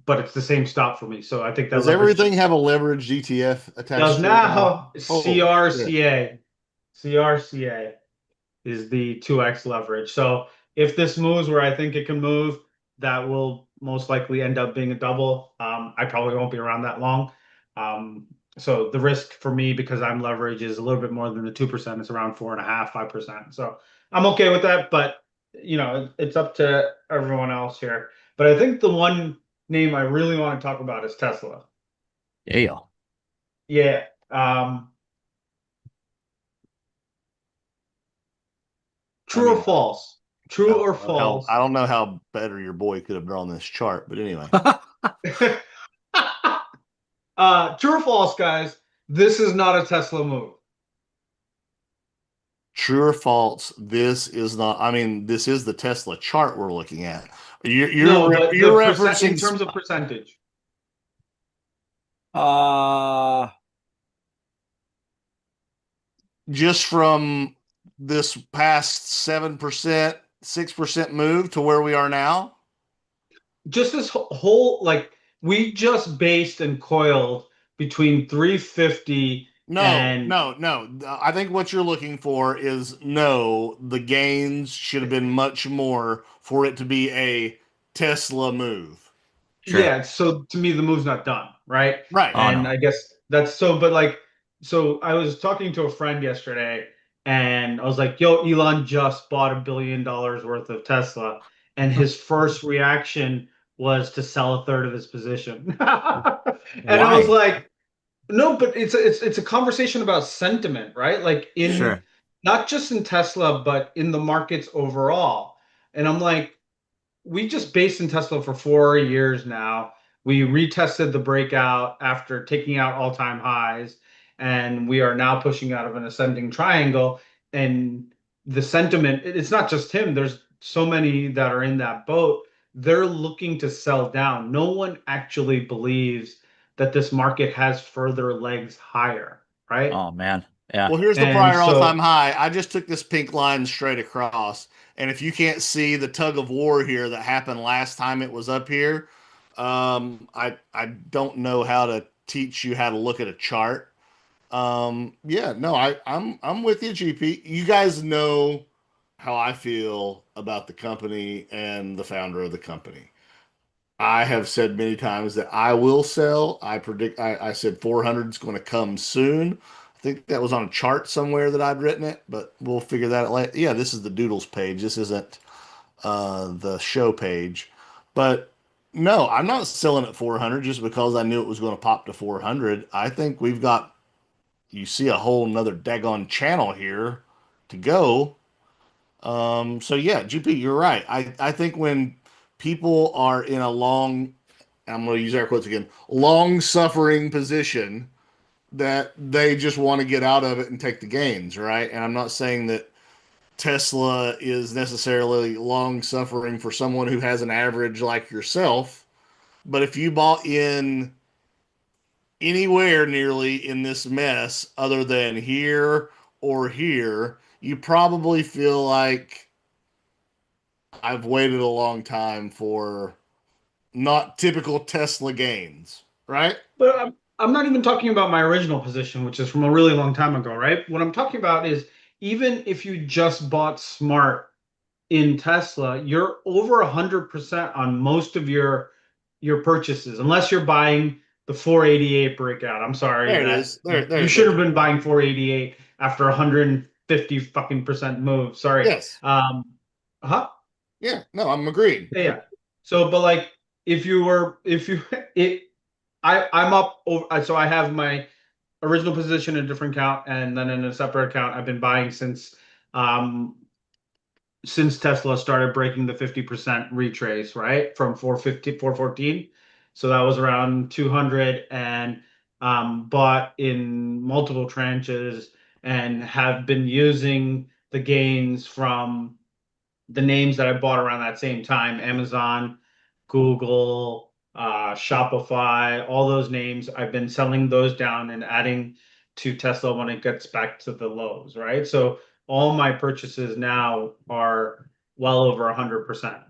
but it's the same stop for me. So I think that Does leverage everything have a leveraged ETF does attached to it now? now Oh, shit. CRCA is the 2x leverage. So if this moves where I think it can move, that will most likely end up being a double. I probably won't be around that long. So the risk for me, because I'm leveraged, is a little bit more than the 2%. It's around 4.5, 5%. So I'm okay with that, but it's up to everyone else here. But I think the one name I really want to talk about is Tesla. Yeah. Yeah. I True or mean, false? True or I false? don't know how better your boy could have drawn this chart, but anyway. True or false, guys? This is not a Tesla move. True or false? This is not. I mean, this is the Tesla chart we're looking at. No, but You're the percent in referencing terms of percentage. Uh, just from this past 7%, 6% move to where we are now. Just this whole like we just based and coiled between 350 No, and no, no. I think what you're looking for is no, the gains should have been much more for it to be a Tesla move. sure. yeah, so to me the move's not done, right? Right. Oh And no. I guess that's so, but like, so I was talking to a friend yesterday and I was like, yo, Elon just bought $1 billion worth of Tesla. And his first reaction was to sell a third of his position. And it was Why? like, no, but it's a conversation about sentiment, right? Like in Sure. not just in Tesla, but in the markets overall. And I'm like, we just based in Tesla for 4 years now. We retested the breakout after taking out all-time highs, and we are now pushing out of an ascending triangle. And the sentiment, it's not just him. There's so many that are in that boat they're looking to sell down. No one actually believes that this market has further legs higher, right? Oh man. Yeah. Well, here's the And prior all-time so, high. I just took this pink line straight across, and if you can't see the tug of war here that happened last time it was up here, I don't know how to teach you how to look at a chart. Yeah, no, I'm with you, GP. You guys know how I feel about the company and the founder of the company. I have said many times that I will sell. I said 400 is going to come soon. I think that was on a chart somewhere that I'd written it, but we'll figure that out later. Yeah, this is the Doodles page. This isn't the show page. But no, I'm not selling at 400 just because I knew it was going to pop to 400. I think you see a whole nother daggone channel here to go. So yeah, GP, you're right. I think when people are in a I'm going to use air quotes again, long suffering position that they just want to get out of it and take the gains, right? And I'm not saying that Tesla is necessarily long suffering for someone who has an average like yourself, but if you bought in anywhere nearly in this mess other than here or here, you probably feel like I've waited a long time for not typical Tesla gains, right? but I'm not even talking about my original position, which is from a really long time ago, right? What I'm talking about is even if you just bought smart in Tesla, you're over 100% on most of your purchases, unless you're buying the 488 breakout. I'm sorry There it that is. you should There's have been buying 488 after 150 fucking percent move. Sorry. yes. Huh? Yeah, no, I'm agreed. Yeah. So, but like, if you, it, I'm up over, so I have my original position in a different account, and then in a separate account, I've been buying um, since Tesla started breaking the 50% retrace, right? From 450, 414. So that was around 200 and bought in multiple tranches and have been using the gains from the names that I bought around that same time, Amazon, Google, Shopify, all those names. I've been selling those down and adding to Tesla when it gets back to the lows, right? So all my purchases now are well over 100%.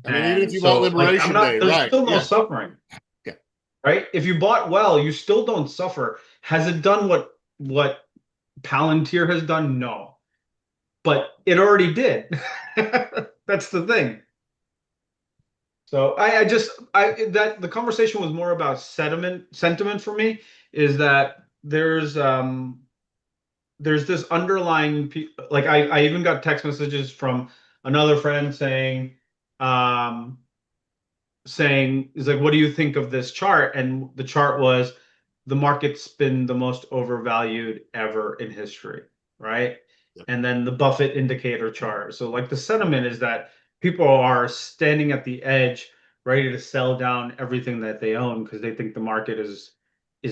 I mean, even if And you bought so like I'm Liberation not, Day, there's right? still no Yeah, suffering, yeah. right? If you bought well, you still don't suffer. Has it done what Palantir has done? No. But it already did. That's the thing. So I just I that the conversation was more about sentiment for me is that there's this underlying like I even got text messages from another friend um saying is like, what do you think of this chart? And the chart was the market's been the most overvalued ever in history, right? Yeah. And then the Buffett indicator chart. So like the sentiment is that people are standing at the edge, ready to sell down everything that they own because they think the market is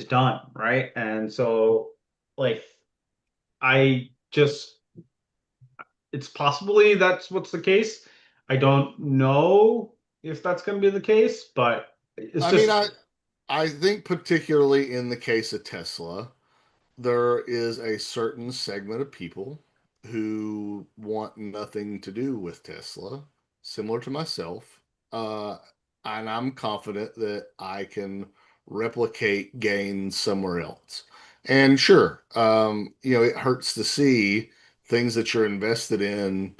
done, right? And so like I just it's possibly that's what's the case. I don't know if that's going to be the case, but it's I mean, just I think particularly in the case of Tesla, there is a certain segment of people who want nothing to do with Tesla, similar to myself. Uh, and I'm confident that I can replicate gains somewhere else. And sure, it hurts to see things that you're invested in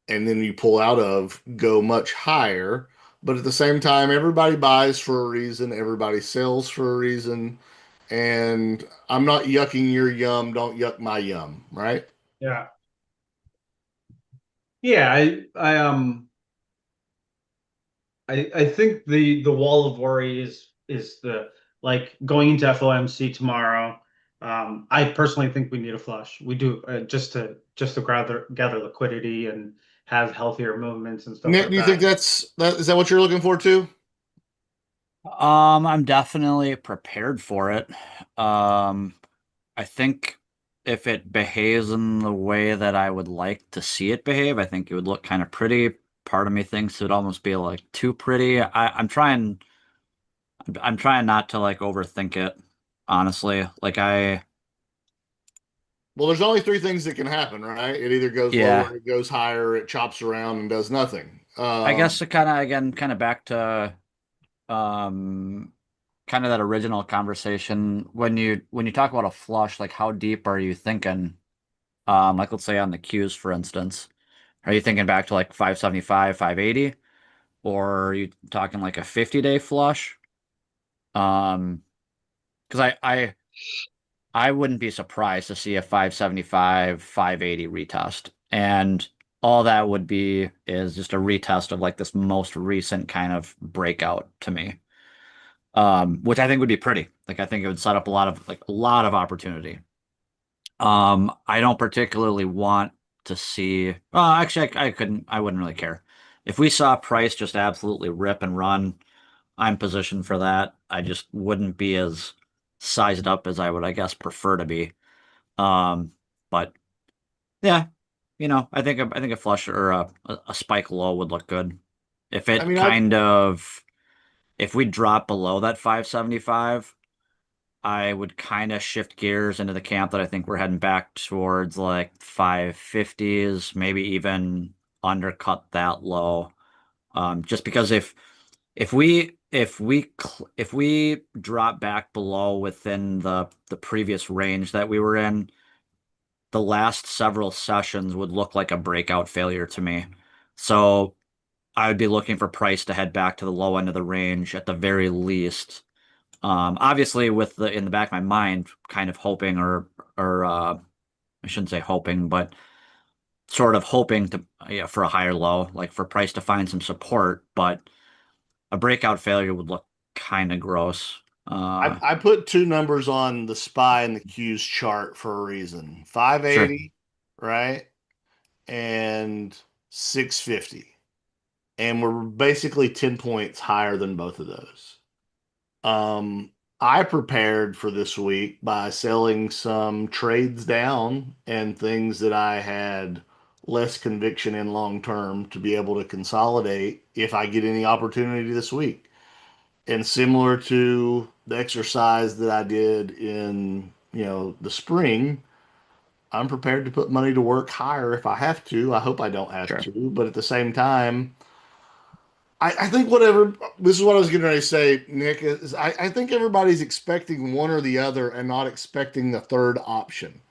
and then you pull out of go much higher. But at the same time, everybody buys for a reason, everybody sells for a reason. And I'm not yucking your yum, don't yuck my yum, right? yeah. Yeah, I think the wall of worry is the like going into FOMC tomorrow. I personally think we need a flush. We do just to gather liquidity and have healthier movements and stuff Nick, like do you think that. that is that what you're looking for too? I'm definitely prepared for it. Um, I think if it behaves in the way that I would like to see it behave, I think it would look kind of part of me thinks it'd almost be like too pretty. I'm trying not to like overthink it, honestly. Like Well, there's only three things that can happen, right? It either goes yeah, lower, it goes higher, it chops around and does nothing. I guess it kind of again kind of back to um kind of that original conversation when you talk about a flush, like how deep are you thinking? Like let's say on the Qs, for instance. Are you thinking back to like 575, 580? Or are you talking like a 50-day flush? Um, because I wouldn't be surprised to see a 575, 580 retest. And all that would be is just a retest of like this most recent kind of breakout to me. Which I think would be pretty. Like I think it would set up a lot of opportunity. I don't particularly want to see. Actually, I wouldn't really care if we saw price just absolutely rip and run. I'm positioned for that. I just wouldn't be as sized up as I would, I guess, prefer to be. Um, but yeah, I think a flush or a spike low would look good. If I it mean, kind of if we drop below that 575. I would kind of shift gears into the camp that I think we're heading back towards like 550s, maybe even undercut that low. Just because if we drop back below within the previous range that we were in, the last several sessions would look like a breakout failure to me. So I would be looking for price to head back to the low end of the range at the very least. Obviously, with the in the back of my mind, kind of hoping or I shouldn't say hoping, but sort of hoping to yeah, for a higher low, like for price to find some support. But a breakout failure would look kind of gross. I put two numbers on the SPY and the Q's chart for a reason. Sure, 580, right? And 650. And we're basically 10 points higher than both of those. Um, I prepared for this week by selling some trades down and things that I had less conviction in long term to be able to consolidate if I get any opportunity this week. And similar to the exercise that I did in, the spring, I'm prepared to put money to work higher if I have to. I hope I don't have sure. to, but at the same time, I think whatever this is what I was getting ready to say, Nick, is I think everybody's expecting one or the other and not expecting the third option.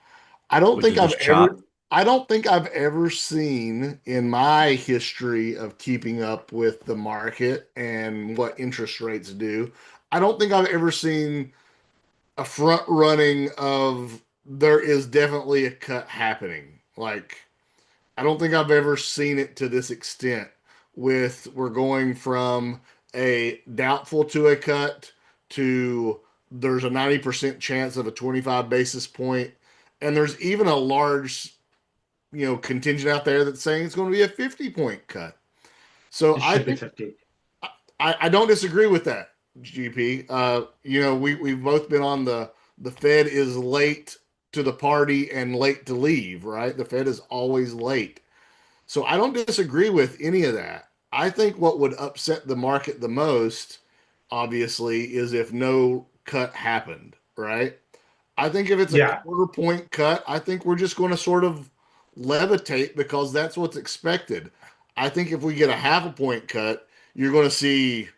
I don't Which think is I've just chop. ever I don't think I've ever seen in my history of keeping up with the market and what interest rates do. I don't think I've ever seen a front running of there is definitely a cut happening. Like I don't think I've ever seen it to this extent with we're going from a doubtful to a cut to there's a 90% chance of a 25 basis point and there's even a large contingent out there that's saying it's going to be a 50-point cut. So It I should be think 50. I don't disagree with that, GP. We've both been on the Fed is late to the party and late to leave, right? The Fed is always late. So I don't disagree with any of that. I think what would upset the market the most, obviously, is if no cut happened, right? I think if it's a Yeah. quarter point cut, I think we're just going to sort of levitate because that's what's expected. I think if we get a half a point cut, you're going to see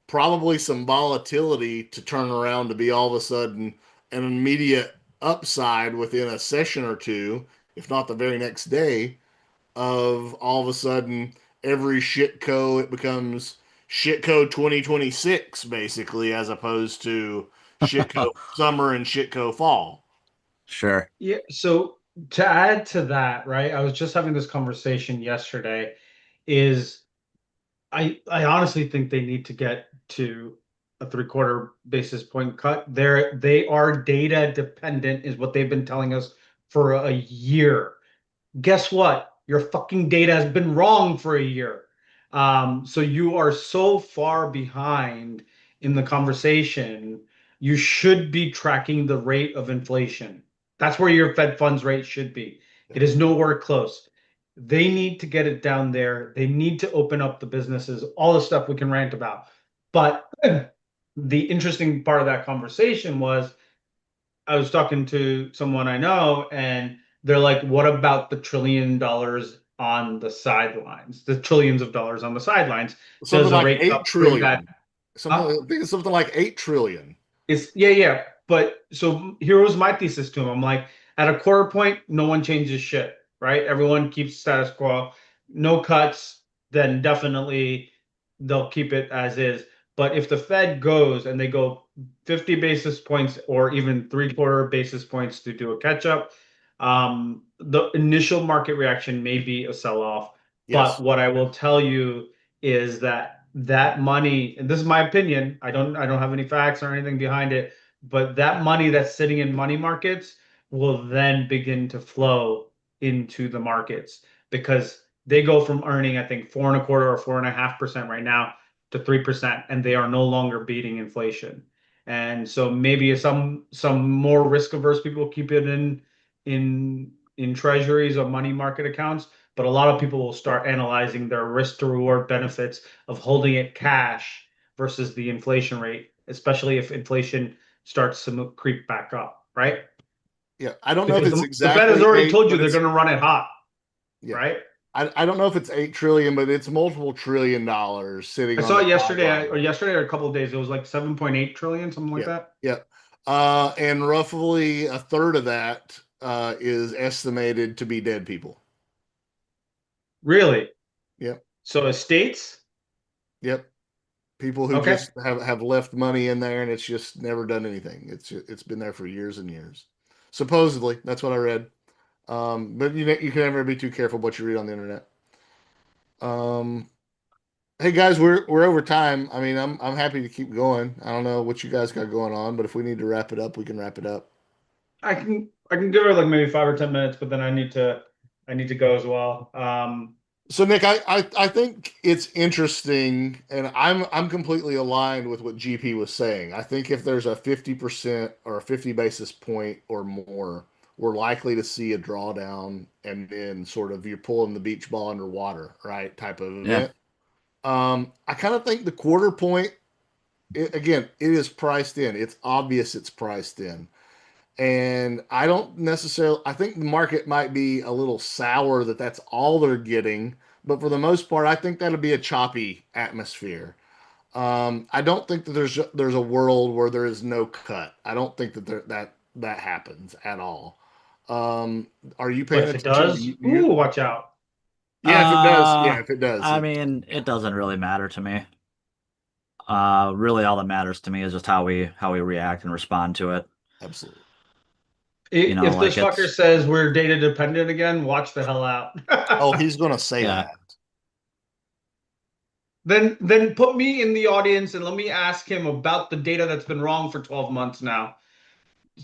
probably some volatility to turn around to be all of a sudden an immediate upside within a session or two, if not the very next day of all of a sudden every shitco it becomes shitco 2026 basically as opposed to shitco summer and shitco fall. Sure. Yeah. So to add to that, right? I was just having this conversation yesterday. Is I honestly think they need to get to a three-quarter basis point cut. They are data dependent, is what they've been telling us for a year. Guess what? Your fucking data has been wrong for a year. So you are so far behind in the conversation. You should be tracking the rate of inflation. That's where your Fed funds rate should be. It is nowhere close. They need to get it down there. They need to open up the businesses, all the stuff we can rant about. But the interesting part of that conversation was I was talking to someone I know, and they're like, what about the $1 trillion on the sidelines? The trillions of dollars on the sidelines. Does Something a like rate cut eight bring that trillion. Something up? I think it's something like 8 trillion. It's yeah, yeah. But so here was my thesis to him. I'm like, at a quarter point, no one changes shit, right? Everyone keeps status quo. No cuts, then definitely they'll keep it as is. But if the Fed goes and they go 50 basis points or even three-quarter basis points to do a catch up, the initial market reaction may be a sell-off. But Yes. what I will tell you is that that money, and this is my opinion, I don't have any facts or anything behind it, but that money that's sitting in money markets will then begin to flow into the markets because they go from earning, I think, 4.25 or 4.5% right now to 3%, and they are no longer beating inflation. And so maybe some more risk averse people keep it in treasuries or money market accounts, but a lot of people will start analyzing their risk to reward benefits of holding it cash versus the inflation rate, especially if inflation starts to creep back up, right? Yeah. I don't know if Because it's the Fed has exactly already eight, told you but they're it's going to run it hot, yeah. right? I don't know if it's 8 trillion, but it's multiple trillion dollars sitting I on saw the it sideline. yesterday or a couple of days. It was like 7.8 trillion, something like Yeah. that. Yeah. And roughly a third of that is estimated to be dead people. Really? Yep. So estates? Yep. People who Okay. just have left money in there and it's just never done anything. It's been there for years and years. Supposedly, that's what I read. But you can never be too careful what you read on the internet. Um, hey guys, we're over time. I mean, I'm happy to keep going. I don't know what you guys got going on, but if we need to wrap it up, we can wrap it up. I can give her like maybe 5 or 10 minutes, but then I need to go as well. So Nick, I think it's interesting, and I'm completely aligned with what GP was saying. I think if there's a 50% or a 50 basis point or more, we're likely to see a drawdown and then sort of you're pulling the beach ball underwater, right? Type of Yeah. event. I kind of think the quarter point, again, it is priced in. It's obvious it's priced in. And I don't necessarily, I think the market might be a little sour that that's all they're getting. But for the most part, I think that'll be a choppy atmosphere. I don't think that there's a world where there is no cut. I don't think that that happens at all. Are you But paying if it attention? does, ooh, watch out. Yeah, if it does, yeah, Uh, if it does, I mean, it doesn't really matter to me. Really all that matters to me is just how we react and respond to it. absolutely. If Like this fucker it's says we're data dependent again, watch the hell out. Oh, he's gonna say yeah. that. Then put me in the audience and let me ask him about the data that's been wrong for 12 months now.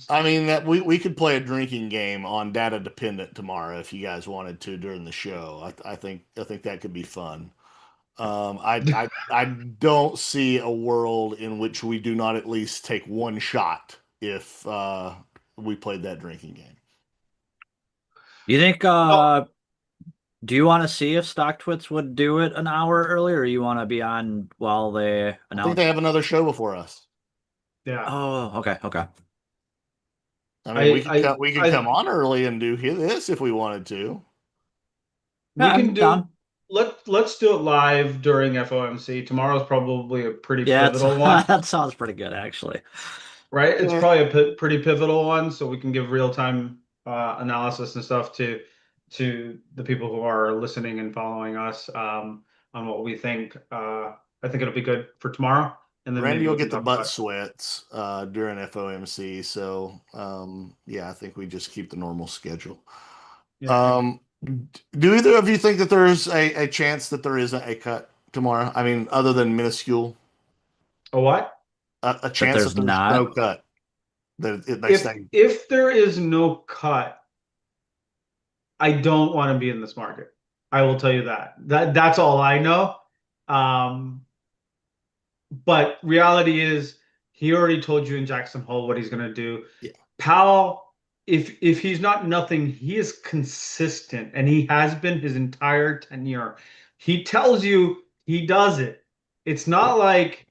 I mean that we could play a drinking game on data dependent tomorrow if you guys wanted to during the show. I think that could be fun. I don't see a world in which we do not at least take one shot if we played that drinking game. You think Well, do you want to see if StockTwits would do it an hour earlier, or you want to be on while they I think they announce? have another show before us. yeah. Oh, okay, okay. I mean, I I we could I come on early and do this if we wanted to. Yeah, we I'm can do down. let's do it live during FOMC. Tomorrow's probably a pretty Yeah, it's, pivotal one, that sounds pretty good actually. right? It's Yeah, probably a pretty pivotal one, so we can give real-time analysis and stuff to the people who are listening and following us on what we think. I think it'll be good for tomorrow, and then Randy maybe will we can get the talk butt about. sweats during FOMC. So yeah, I think we just keep the normal schedule. Yeah. Um, do either of you think that there's a chance that there isn't a cut tomorrow? I mean, other than minuscule, A what? a That chance that there's there's no not. cut, that they If stay. if there is no cut, I don't want to be in this market. I will tell you that. That's all I know. Um, but reality is he already told you in Jackson Hole what he's going to do. Yeah, Powell if he's not nothing, he is consistent, and he has been his entire tenure. He tells you he does it. It's not like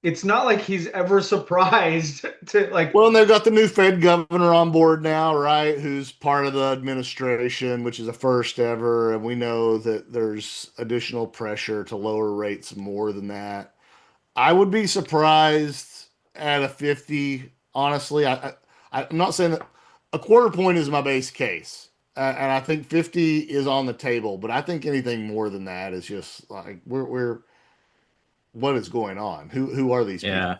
it's not like he's ever surprised to like, Well, and they've got the new Fed governor on board now, right? Who's part of the administration, which is a first ever. And we know that there's additional pressure to lower rates more than that. I would be surprised at a 50. Honestly, I'm not saying that a quarter point is my base case. And I think 50 is on the table, but I think anything more than that is just like what is going on? Who are these people? Yeah.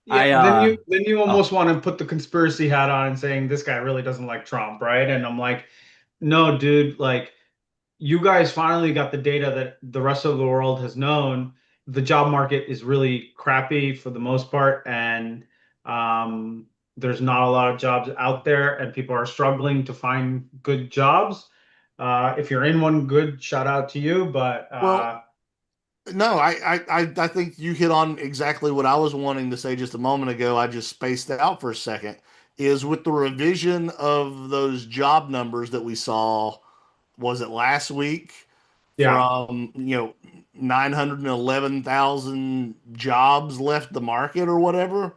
yeah, I then you oh almost want to put the conspiracy hat on and saying this guy really doesn't like Trump, right? And I'm like, no, dude, like you guys finally got the data that the rest of the world has known. The job market is really crappy for the most part, and um, there's not a lot of jobs out there, and people are struggling to find good jobs. If you're in one, good, shout out to you. But Well, no, I think you hit on exactly what I was wanting to say just a moment ago. I just spaced out for a second. Is with the revision of those job numbers that we saw, was it last week? yeah, From 911,000 jobs left the market or whatever.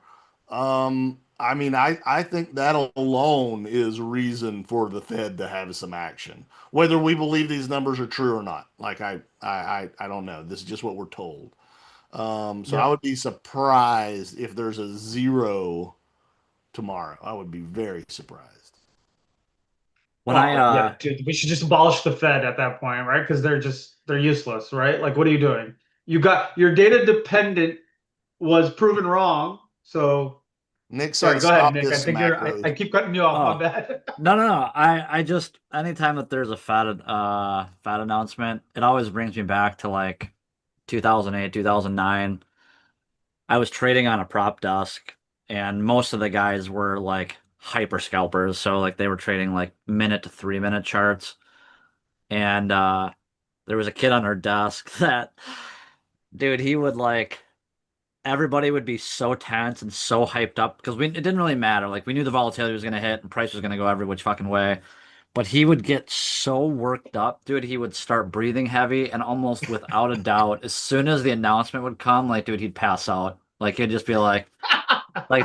I mean, I think that alone is reason for the Fed to have some action, whether we believe these numbers are true or not. Like I don't know. This is just what we're told. So I yep. would be surprised if there's a zero tomorrow. I would be very surprised. when I Oh yeah, dude, we should just abolish the Fed at that point, right? Because they're useless, right? Like, what are you doing? You got your data dependent was proven wrong. So Nick sorry, said, go ahead, "Stop Nick. I this think you're macro." I keep cutting you off, my oh bad. no. I just anytime that there's a Fed announcement, it always brings me back to like 2008, 2009. I was trading on a prop desk, and most of the guys were like hyper scalpers, so like they were trading like minute to 3 minute charts. And there was a kid on our desk that, dude, he would like everybody would be so tense and so hyped up because it didn't really matter. Like we knew the volatility was gonna hit and price was gonna go every which fucking way. But he would get so worked up, dude. He would start breathing heavy, and almost without a doubt, as soon as the announcement would come, like, dude, he'd pass out. Like he'd just be like,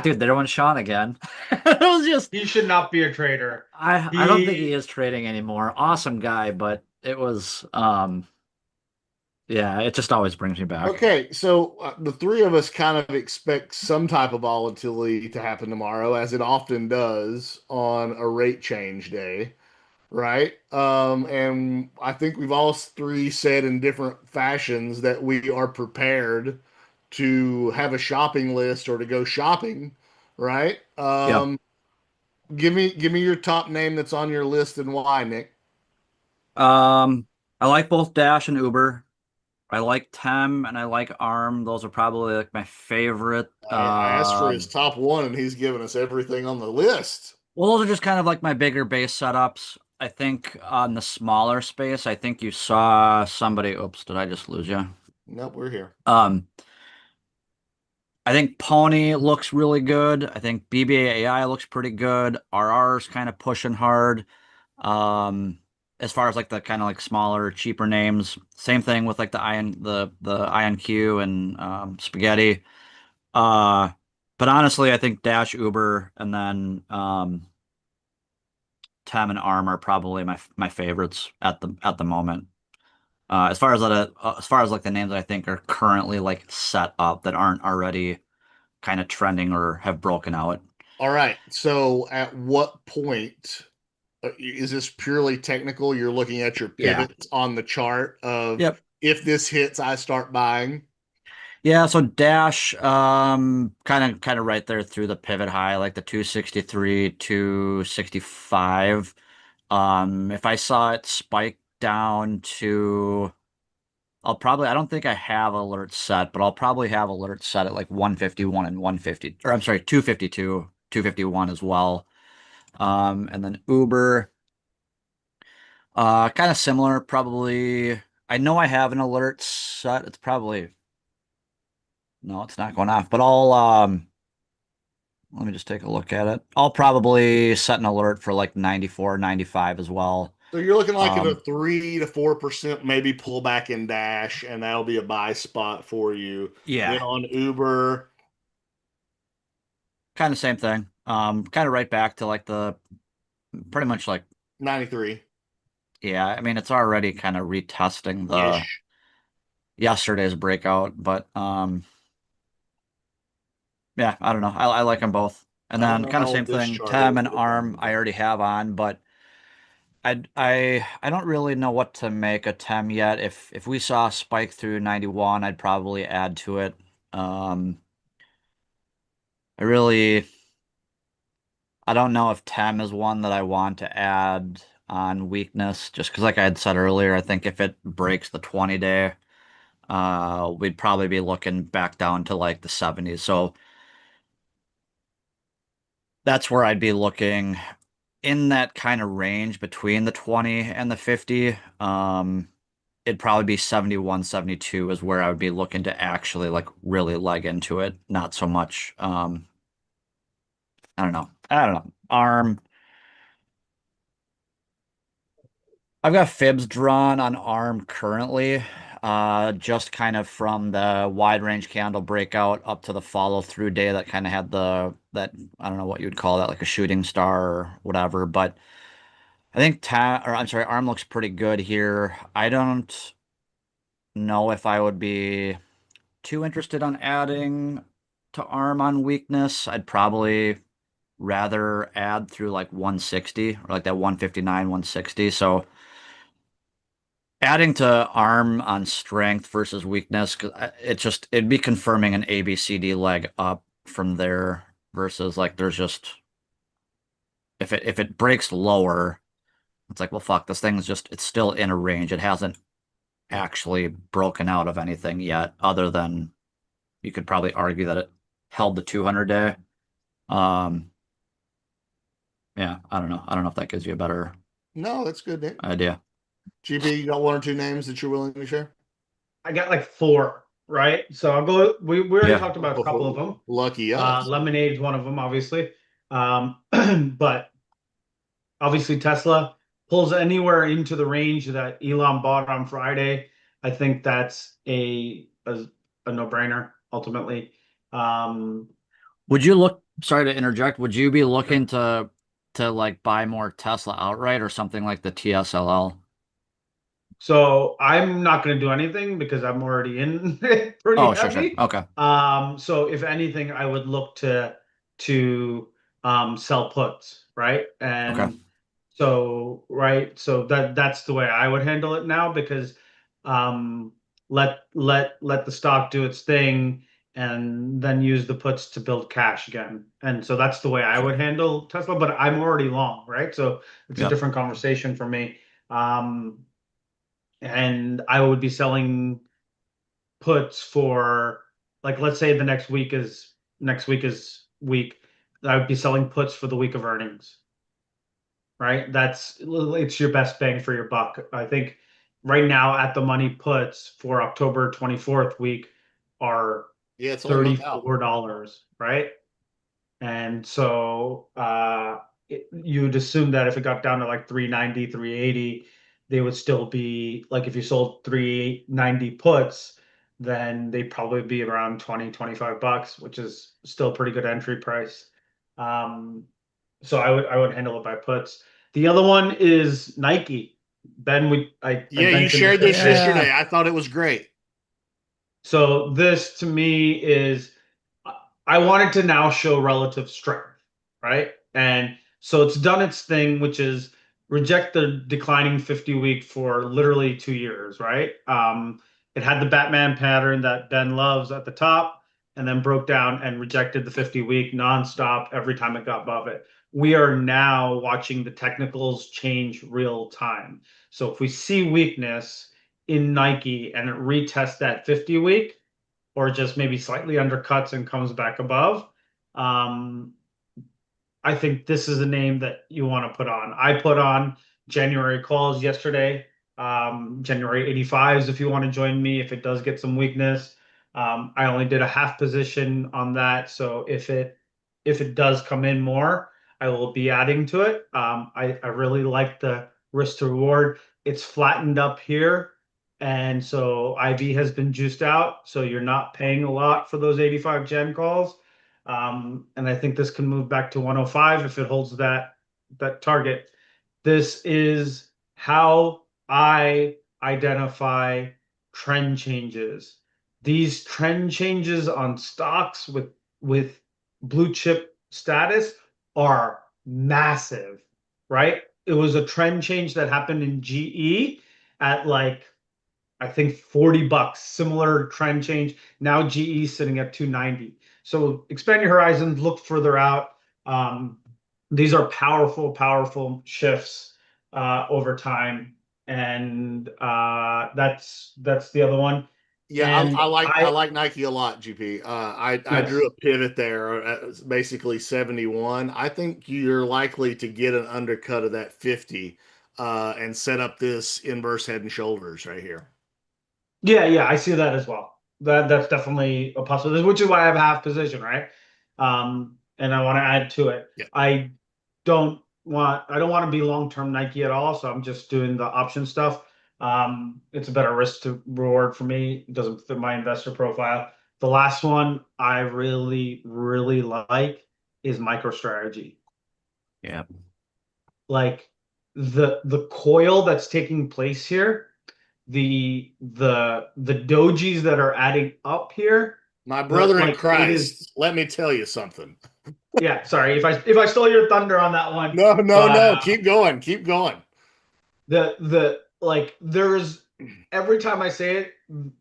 dude, there went Sean again. It was just, He should not be a trader. I don't think he He is trading anymore. Awesome guy, but it was, yeah, it just always brings me back. Okay, so the three of us kind of expect some type of volatility to happen tomorrow, as it often does on a rate change day, right? And I think we've all three said in different fashions that we are prepared to have a shopping list or to go shopping, right? Yep. Give me your top name that's on your list and why, Nick. I like both Dash and Uber. I like Tem and I like ARM. Those are probably like my favorite. I asked for his top one, and he's given us everything on the list. Well, those are just kind of like my bigger base setups. I think on the smaller space, I think you saw somebody. Oops, did I just lose you? Nope, we're here. Um, I think Pony looks really good. I think BBAI looks pretty good. RR's kind of pushing hard. Um, as far as like the kind of like smaller, cheaper names. Same thing with like the IonQ and Spaghetti. Uh, but honestly, I think Dash, Uber, and then Tem and Arm are probably my favorites at the moment. As far as like the names that I think are currently like set up that aren't already kind of trending or have broken out. All right. So at what point is this purely technical? You're looking at your Yeah. pivots on the chart of Yep. if this hits, I start buying. Yeah, so Dash kind of right there through the pivot high, like the 263, 265. If I saw it spike down to I don't think I have alerts set, but I'll probably have alerts set at like 151 and 150, or I'm sorry, 252, 251 as well. And then Uber, kind of similar, probably. I know I have an alert set. It's probably, no, it's not going off, but Let me just take a look at it. I'll probably set an alert for like 94, 95 as well. So you're looking like at a Um, 3 to 4% maybe pullback in Dash, and that'll be a buy spot for you. Then yeah, on Uber, kind of same thing. Kind of right back to like the pretty much like, 93 yeah, I mean, it's already kind of retesting the ish. yesterday's breakout, but yeah, I don't know. I like them both. And I don't then know kind how of same old this thing, chart Tem is, and but it's ARM I on. already have on, but I don't really know what to make a Tem yet. If we saw a spike through 91, I'd probably add to it. Um, I really I don't know if Tem is one that I want to add on weakness, just because like I had said earlier, I think if it breaks the 20 day, we'd probably be looking back down to like the 70s. So that's where I'd be looking in that kind of range between the 20 and the 50. It'd probably be 71, 72 is where I would be looking to actually like really leg into it. Not so much, I don't know. I don't know. ARM. I've got fibs drawn on ARM currently, just kind of from the wide range candle breakout up to the follow through day that kind of had that I don't know what you would call that, like a shooting star or whatever. But I think I'm sorry, ARM looks pretty good here. I don't know if I would be too interested on adding to ARM on weakness. I'd probably rather add through like 160 or like that 159, 160. So adding to ARM on strength versus weakness, 'cause it'd be confirming an ABCD leg up from there versus like there's just if it breaks lower, it's like, well, fuck, this thing's just it's still in a range. It hasn't actually broken out of anything yet, other than you could probably argue that it held the 200 day. Um, yeah, I don't know. I don't know if that gives you a better No, that's good, Nick. idea. GP, you got one or two names that you're willing to share? I got like four, right? So I'll go. We already Yeah. talked about a couple of Oh, them. lucky us. Lemonade is one of them, obviously. But obviously Tesla pulls anywhere into the range that Elon bought on Friday. I think that's a no-brainer ultimately. Um, Would you look, sorry to interject, would you be looking to like buy more Tesla outright or something like the TSLL? So I'm not going to do anything because I'm already in it pretty Oh, sure, sure. heavy. Okay. So if anything, I would look to sell puts, right? Okay. And so so that's the way I would handle it now because um, let the stock do its thing and then use the puts to build cash again. And so that's the way I would Sure. handle Tesla, but I'm already long, right? So it's a Yep. different conversation for me. Um, and I would be selling puts for like let's say the next week is week. I would be selling puts for the week of earnings, right? It's your best bang for your buck. I think right now at the money puts for October 24th week are Yeah, it's only a month out. $34, right? And so you'd assume that if it got down to like 390, 380, they would still be like if you sold 390 puts, then they'd probably be around 20, $25, which is still a pretty good entry price. Um, so I would handle it by puts. The other one is Nike. Ben, I Yeah, you mentioned this shared this yesterday. Yeah. yesterday. I thought it was great. So this to me is I wanted to now show relative strength, right? And so it's done its thing, which is reject the declining 50 week for literally 2 years, right? It had the Batman pattern that Ben loves at the top, and then broke down and rejected the 50 week nonstop every time it got above it. We are now watching the technicals change real time. So if we see weakness in Nike and it retests that 50 week, or just maybe slightly undercuts and comes back above. Um, I think this is a name that you want to put on. I put on January calls yesterday, January 85s if you want to join me if it does get some weakness. I only did a half position on that, so if it does come in more, I will be adding to it. I really like the risk to reward. It's flattened up here. And so IB has been juiced out. So you're not paying a lot for those 85 gen calls. And I think this can move back to 105 if it holds that target. This is how I identify trend changes. These trend changes on stocks with blue chip status are massive, right? It was a trend change that happened in GE at like I think $40, similar trend change. Now GE sitting at 290. So expand your horizons, look further out. Um, these are powerful, powerful shifts over time, and that's the other one. Yeah, And I I like Nike a lot, GP. I drew yes, a pivot there at basically 71. I think you're likely to get an undercut of that 50 and set up this inverse head and shoulders right here. yeah, I see that as well. That's definitely a possibility, which is why I have a half position, right? And I want to add to it. Yeah. I don't want to be long-term Nike at all, so I'm just doing the option stuff. It's a better risk to reward for me. It doesn't fit my investor profile. The last one I really, really like is MicroStrategy. Yeah. Like the coil that's taking place here, the dojis that are adding up here, My the brother in like it is. Christ, let me tell you something. Yeah, sorry if I stole your thunder on that one, No, no, but no. Keep going. Keep going. the like there's every time I say it,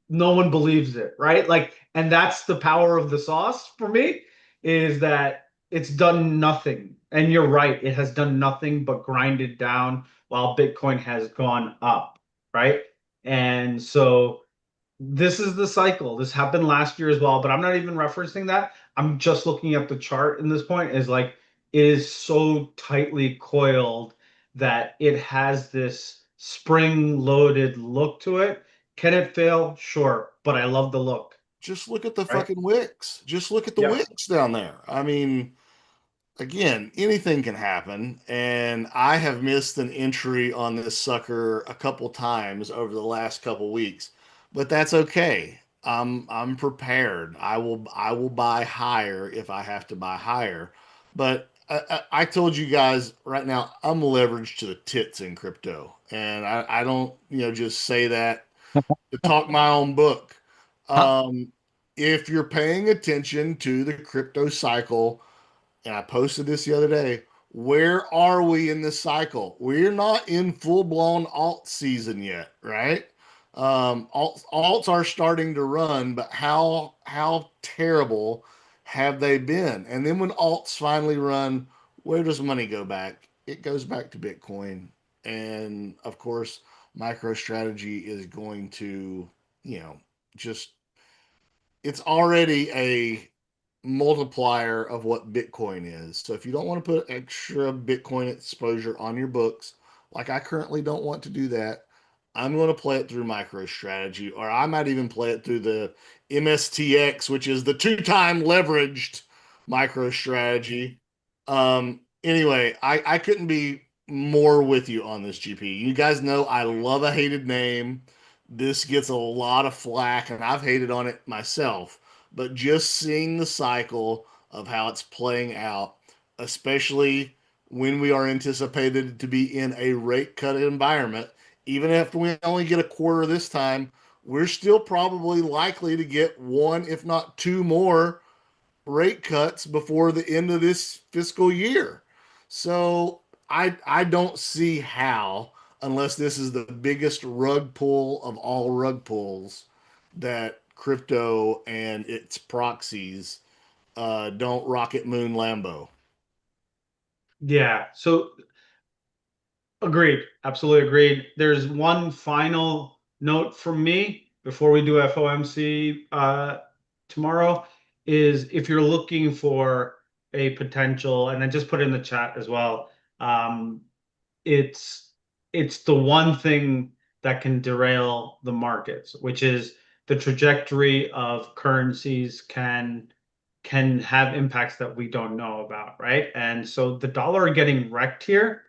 no one believes it, right? Like, and that's the power of the sauce for me, is that it's done nothing. And you're right, it has done nothing but grinded down while Bitcoin has gone up, right? And so this is the cycle. This happened last year as well, but I'm not even referencing that. I'm just looking at the chart in this point is like it is so tightly coiled that it has this spring-loaded look to it. Can it fail? Sure, but I love the look, Just look at the right? fucking wicks. Just look at the Yep. wicks down there. I mean, again, anything can happen. And I have missed an entry on this sucker a couple times over the last couple weeks, but that's okay. I'm prepared. I will buy higher if I have to buy higher. But I told you guys right now I'm leveraged to the tits in crypto, and I don't just say that to talk my own book. Huh. Um, if you're paying attention to the crypto cycle, and I posted this the other day. Where are we in this cycle? We're not in full blown alt season yet, right? Alts are starting to run, but how terrible have they been? And then when alts finally run, where does money go back? It goes back to Bitcoin, and of course, MicroStrategy is going to, you know, just it's already a multiplier of what Bitcoin is. So if you don't want to put extra Bitcoin exposure on your books, like I currently don't want to do that, I'm going to play it through MicroStrategy, or I might even play it through the MSTX, which is the two-time leveraged MicroStrategy. Anyway, I couldn't be more with you on this, GP. You guys know I love a hated name. This gets a lot of flack, and I've hated on it myself. But just seeing the cycle of how it's playing out, especially when we are anticipated to be in a rate cut environment, even if we only get a quarter this time, we're still probably likely to get one, if not two more rate cuts before the end of this fiscal year. So I don't see how, unless this is the biggest rug pull of all rug pulls, that crypto and its proxies don't rocket moon Lambo. Yeah. So agreed. Absolutely agreed. There's one final note from me before we do FOMC tomorrow is if you're looking for a potential, and I just put in the chat as well, um, it's it's the one thing that can derail the markets, which is the trajectory of currencies can have impacts that we don't know about, right? And so the dollar getting wrecked here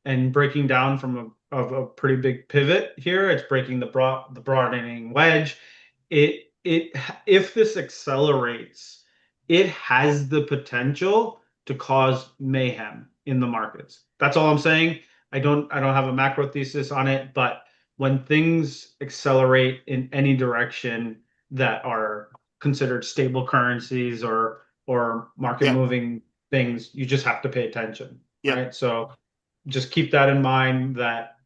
and breaking down from a pretty big pivot here, it's breaking the broadening wedge. It if this accelerates, it has the potential to cause mayhem in the markets. That's all I'm saying. I don't have a macro thesis on it, but when things accelerate in any direction that are considered stable currencies or market Yep. moving things, you just have to pay attention, Yep. right? So just keep that in mind that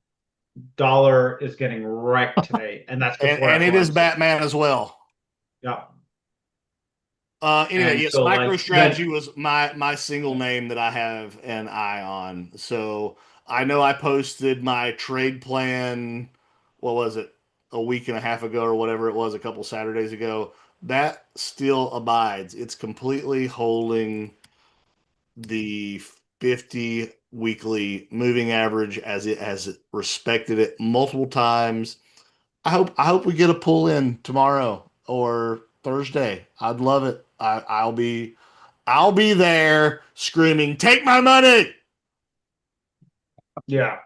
dollar is getting wrecked today, and that's before And it is FOMC. Batman as well. Yeah. Anyway, And yes, so like then MicroStrategy was my single name that I have an eye on. So I know I posted my trade plan, what was it, a week and a half ago or whatever it was, a couple Saturdays ago. That still abides. It's completely holding the 50 weekly moving average as it has respected it multiple times. I hope we get a pull in tomorrow or Thursday. I'd love it. I'll be there screaming, "Take my money!" yeah.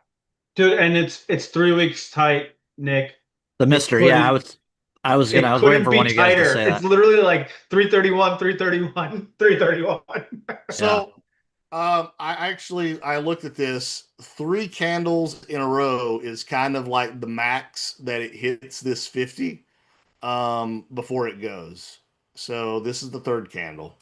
Dude, and it's 3 weeks tight, Nick. The It Mister. Yeah, couldn't I it was waiting couldn't for one be of you guys to tighter. say It's that. literally like 331, 331, 331. Yeah. So, I looked at this. 3 candles in a row is kind of like the max that it hits this 50 before it goes. So this is the third candle.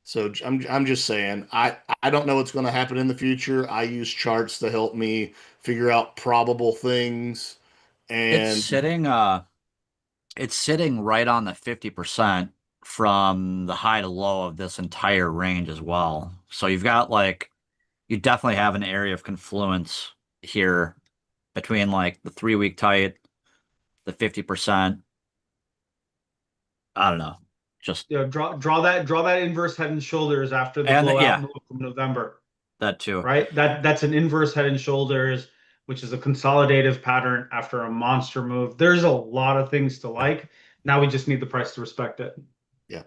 So I'm just saying I don't know what's going to happen in the future. I use charts to help me figure out probable things, It's and sitting it's sitting right on the 50% from the high to low of this entire range as well. So you've got like you definitely have an area of confluence here between like the 3 week tight, the 50%. I don't know. Just Yeah, draw that inverse head and shoulders after the and blowout yeah, move from November, that too. right? That's an inverse head and shoulders, which is a consolidative pattern after a monster move. There's a lot of things to like. Now we just need the price to respect it. yeah.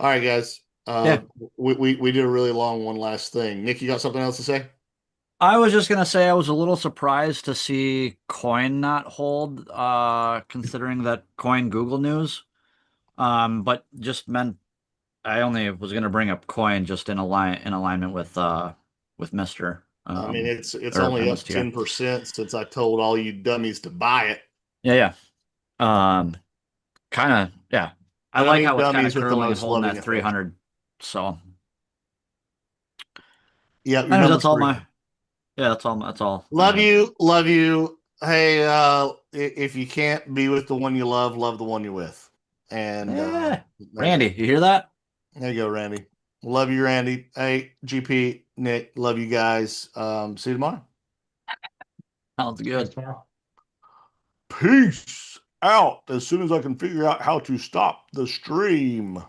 All right, guys. Yeah. We did a really long one last thing. Nick, you got something else to say? I was just gonna say I was a little surprised to see Coin not hold, considering that Coin Google News. But just meant I only was gonna bring up Coin just in alignment with Mr. I mean, it's Or only up MSTR. 10% since I told all you dummies to buy it. Yeah, yeah. Um, kind of, yeah. I And I like mean how it's kind of dummies with the curling and most holding loving that effect. 300. So, Yeah, your anyways, number that's all three. my, yeah, that's all I Love had. you, love you. Hey, if you can't be with the one you love the one you're with. And Yeah. there you Randy, go. you hear that? There you go, Randy. Love you, Randy. Hey, GP, Nick, love you guys. See you tomorrow. Sounds Thanks, good. tomorrow. Peace out as soon as I can figure out how to stop the stream.